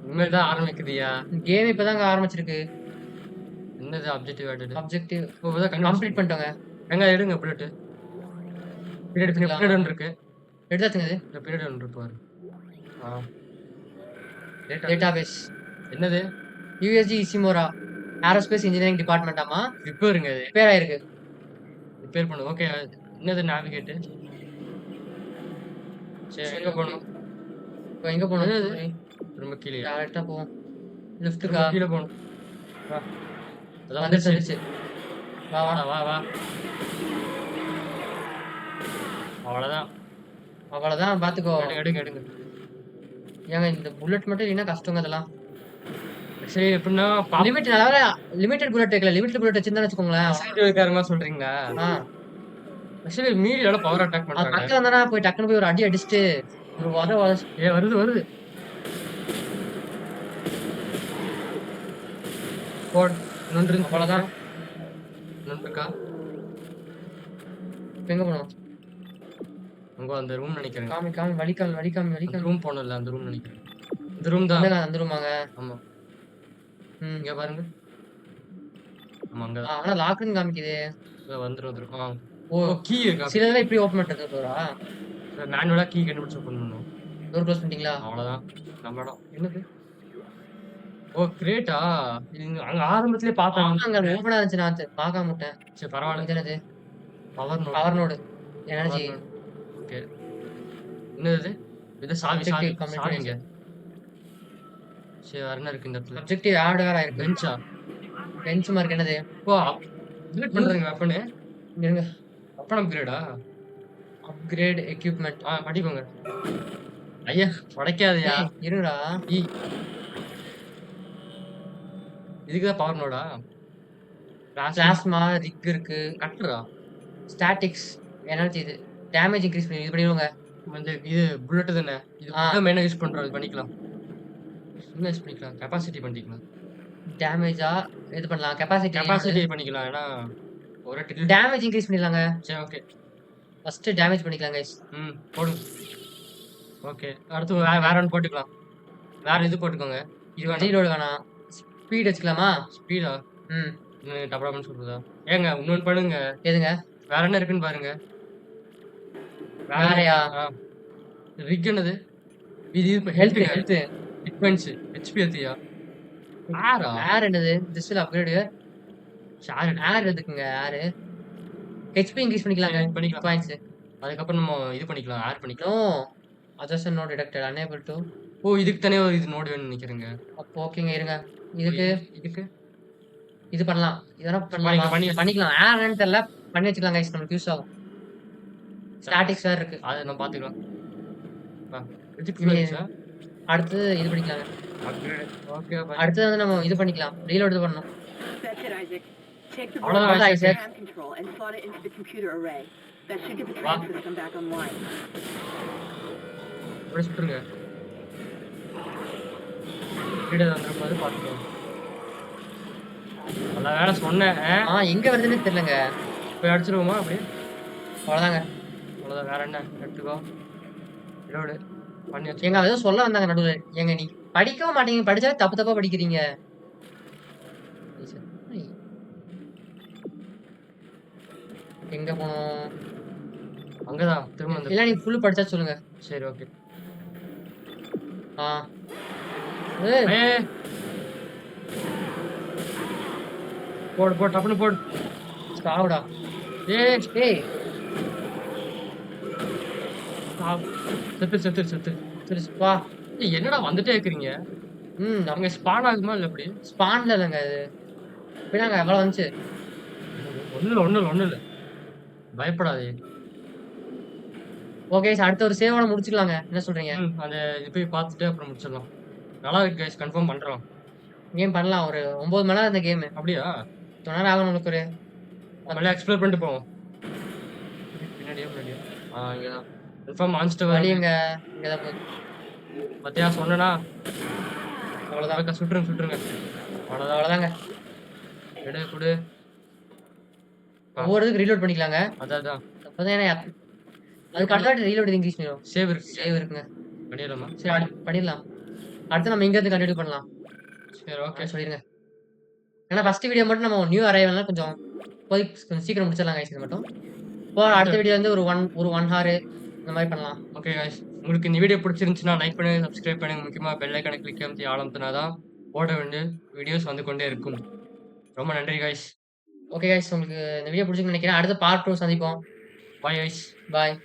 இனிமேல் தான் ஆரம்பிக்குதுயா. கேம் இப்பதாங்க ஆரம்பிச்சிருக்கு. என்னது ஆப்ஜெக்டிவ் கம்ப்ளீட் பண்ணிட்டோங்க. எங்க எடுங்க புல்லட். பீரியட் ஒன்று இருக்கு. எடுத்தாச்சுங்க. இது இந்த பீரியட் ஒன்று இருக்கு பாரு. டேட்டாபேஸ். என்னது? USG Ishimura aerospace engineering department. ஆமா ரிப்பேருங்க. இது ரிப்பேர் ஆயிருக்கு. ரிப்பேர் பண்ணு. ஓகே என்னது நேவிகேட்? சரி எங்க போணும்? இப்போ எங்க போணும்? என்னது? திரும்ப கீழயா? டைரக்ட்டா போவோம். திரும்ப லெஃப்ட்டுக்கா? கீழ போணும். வா. அதான் வந்துருச்சு, வந்துருச்சு. வந்துருச்சு. வா, வா. வா, வா, வா. அவ்வளோதான். அவ்வளோதான் பார்த்துக்கோ. எடுங்க, எடுங்க. ஏங்க இந்த புல்லட் மட்டும் இல்லைன்னா கஷ்டங்க இதெல்லாம். ஆக்சுவலி எப்படின்னா லிமிட் நல்ல லிமிட்டட் புல்லட் வைக்கல. லிமிட்டட் புல்லட் வச்சிருந்தான்னு வச்சுக்கோங்களேன். பாசிட்டிவ்காரமா சொல்றீங்களா? ஆ. ஆக்சுவலி மீறி எவ்வளோ பவர் அட்டாக் அது பண்றாங்க. பக்கத்துல வந்தானா போய் டக்குனு போய் ஒரு அடி அடிச்சுட்டு ஒரு உத வருது, வருது. போடு. நொன்று அவ்வளோதான். நொன்றுக்கா? இப்ப எங்க போணும்? அங்க அந்த ரூம் நினைக்கிறேன். காமி, காமி, வலிக்காமி, வலிக்காமி, அந்த வலிக்காமி. ரூம் போனோம்ல அந்த ரூம் நினைக்கிறேன். இந்த ரூம் தான். அந்தங்க அந்த ரூமாங்க. ஆமா. ம். இங்க பாருங்க. ஆமா அங்கதான். ஆனா லாக்னு காமிக்குதே. வந்துரும் வந்துரும். ஓ கீ இருக்கா? சிலதெல்லாம் இப்படி ஓப்பன் பண்றது டோரா? மேனுவலா கீ கண்டுபிடிச்சு ஓப்பன் பண்ணுவோம். டோர் க்ளோஸ் பண்ணிட்டீங்களா? அவ்வளவுதான். நம்ம இடம். என்னது? ஓ கிரேட்டா? இது அங்க ஆரம்பத்திலே பார்த்தேன். அங்க ஓப்பனா இருந்துச்சு நான் பார்க்காம விட்டேன். சரி பரவாயில்ல. இது என்னது? Power node. Power node. Energy. Okay. என்னது? இது சாவி சாவி Objective complete சாவிங்க. சரி வேற என்ன இருக்கு இந்த இடத்துல? அப்ஜெக்டிவ் ஆட் வேற இருக்கு. பெஞ்சா? பெஞ்ச் மார்க் என்னது? ஓ அப்கிரேட் பண்றீங்க வெப்பனு? இருங்க. வெப்பன் அப்கிரேடா? Upgrade equipment. படிக்கோங்க. ஐயா உடைக்காதயா. இருங்கடா. இதுக்கு தான் பவர் நோடா? பிளாஸ்மா ரிக் இருக்கு. கட்டரா? ஸ்டாட்டிக்ஸ் எனர்ஜி இது. டேமேஜ் இன்கிரீஸ் பண்ணி இது பண்ணிடுவோங்க. வந்து இது புல்லட் தானே. இது தான் மெயினா யூஸ் பண்றோம். இது பண்ணிக்கலாம். என்ன யூஸ் பண்ணிக்கலாம்? கெபாசிட்டி பண்ணிக்கலாம். டேமேஜா இது பண்ணலாம். கெபாசிட்டி பண்ணிக்கலாம். ஏன்னா ஒரு டேமேஜ் இன்கிரீஸ் பண்ணிடலாங்க. சரி ஓகே. ஃபர்ஸ்ட் டேமேஜ் பண்ணிக்கலாம் गाइस. போடுங்க. ஓகே. அடுத்து வேற ஒன்னு போட்டுக்கலாம். வேற இது போட்டுக்கோங்க. இது வேணாம். ரீலோட் வேணாம். ஸ்பீட் வச்சுக்கலாமா? ஸ்பீடா? ம். டபடபன்னு சொல்றதா? ஏங்க இன்னொன்னு பண்ணுங்க. எதுங்க? வேற என்ன இருக்குன்னு பாருங்க. வேறயா? ரிக் என்னது? இது ஹெல்த் ஹெல்த் டிஃபென்ஸ் ஹெச்பி ஏத்தியா? ஆரா? ஏர் என்னது? திஸ் வில் அப்கிரேட் ஷேர் ஏர் எதுக்குங்க ஏர்? ஹெச்பி இன்கிரீஸ் பண்ணிக்கலாங்க. பண்ணிக்கலாம். பாயிண்ட்ஸ். அதுக்கப்புறம் நம்ம இது பண்ணிக்கலாம். ஆட் பண்ணிக்கலாம். No. Adjust no detected unable to. ஓ இதுக்கு தானே ஒரு இது நோட் வேணும்னு நினைக்கிறேங்க. அப்போ ஓகேங்க இருங்க. இதுக்கு இது பண்ணலாம். இதெல்லாம் பண்ணிக்கலாம். பண்ணிக்கலாம். ஏர் என்னன்னு தெரியல. பண்ணி வச்சுக்கலாம் गाइस. நமக்கு யூஸ் ஆகும். ஸ்டாட்டிக்ஸ் வேற இருக்கு. அதை நம்ம பாத்துக்கலாம். அடுத்து இது பண்ணிக்கலாங்க. ஓகே. அடுத்து வந்து நம்ம இது பண்ணிக்கலாம். ரீலோட் பண்ணனும். That's it, Isaac. Take the All right, Isaac. RAM control and slot it into the computer array. That should get the transfer system back online. அப்படியே சுட்டுருங்க. வீடியோ வந்துருப்பாரு பார்த்துக்கோங்க. நல்ல வேலை சொன்னேன். எங்க வருதுன்னு தெரியலங்க. போய் அடிச்சிருவோமா அப்படியே? அவ்வளவுதாங்க. அவ்வளோதான். வேற என்ன? எடுத்துக்கோ. ரீலோடு பண்ணி வச்சு. ஏங்க ஏதோ சொல்ல வந்தாங்க நடுவுல. ஏங்க நீ படிக்கவும் மாட்டீங்க. படிச்சாவே தப்பு தப்பா படிக்கிறீங்க. எங்க போனோம்? அங்கதான் திரும்ப வந்து. இல்ல நீ ஃபுல் படிச்சா சொல்லுங்க. சரி ஓகே. ஏய் போடு போடு டப்புன்னு போடு. சாவுடா. ஏய் ஏய் செத்து. வா. என்னடா வந்துட்டே இருக்கிறீங்க? அவங்க ஸ்பான் ஆகுமா இல்ல எப்படி? ஸ்பான்ல இல்லங்க இது. பின்னாங்க எவ்வளவு வந்துச்சு? ஒண்ணு இல்ல. பயப்படாதே. ஓகே அடுத்த ஒரு சேவோட முடிச்சுக்கலாங்க. என்ன சொல்றீங்க? அந்த இது போய் பார்த்துட்டு அப்புறம் முடிச்சிடலாம். நல்லா இருக்கு गाइस. கன்ஃபார்ம் பண்றோம். கேம் பண்ணலாம். ஒரு 9 மணி நேரம் இந்த கேம். அப்படியா? 10 நேரம் ஆகும் உங்களுக்கு. ஒரு நல்லா எக்ஸ்ப்ளோர் பண்ணிட்டு போவோம். பின்னாடியா? இங்கதான். கன்ஃபார்ம் மான்ஸ்டர் வழிங்க. இங்கதான் போகுது. பத்தியா சொன்னேனா? அவ்வளவுதான். சுட்டுருங்க. அவ்வளவுதாங்க. எடு குடு. ஒவ்வொரு இதுக்கு ரீலோட் பண்ணிக்கலாங்க. அதான். அப்பதான் அதுக்கு அடுத்த ரீலோட் இன்க்ரீஸ் பண்ணிடும். சேவ் இருக்குங்க. பண்ணிடலாமா? சரி பண்ணிடலாம். அடுத்து நம்ம இங்க இருந்து கண்டினியூ பண்ணலாம். சரி ஓகே சொல்லிருங்க. ஏன்னா ஃபர்ஸ்ட் வீடியோ மட்டும் நம்ம நியூ அரைவல்னா கொஞ்சம் கொஞ்சம் சீக்கிரம் முடிச்சிடலாம் गाइस. இது மட்டும். இப்போ அடுத்த வீடியோ வந்து ஒரு 1 ஹவர் இந்த மாதிரி பண்ணலாம். Okay guys. உங்களுக்கு இந்த வீடியோ பிடிச்சிருந்துச்சுன்னா லைக் பண்ணுங்க, சப்ஸ்கிரைப் பண்ணுங்க. முக்கியமா பெல் ஐகானை கிளிக் பண்ணி ஆரம்பித்தனாதான் போட வேண்டிய வீடியோஸ் வந்து கொண்டே இருக்கும். ரொம்ப நன்றி गाइस. Okay guys. உங்களுக்கு இந்த வீடியோ பிடிச்சிருக்குன்னு நினைக்கிறேன். அடுத்த பார்ட் 2 சந்திப்போம். Bye guys. பாய்.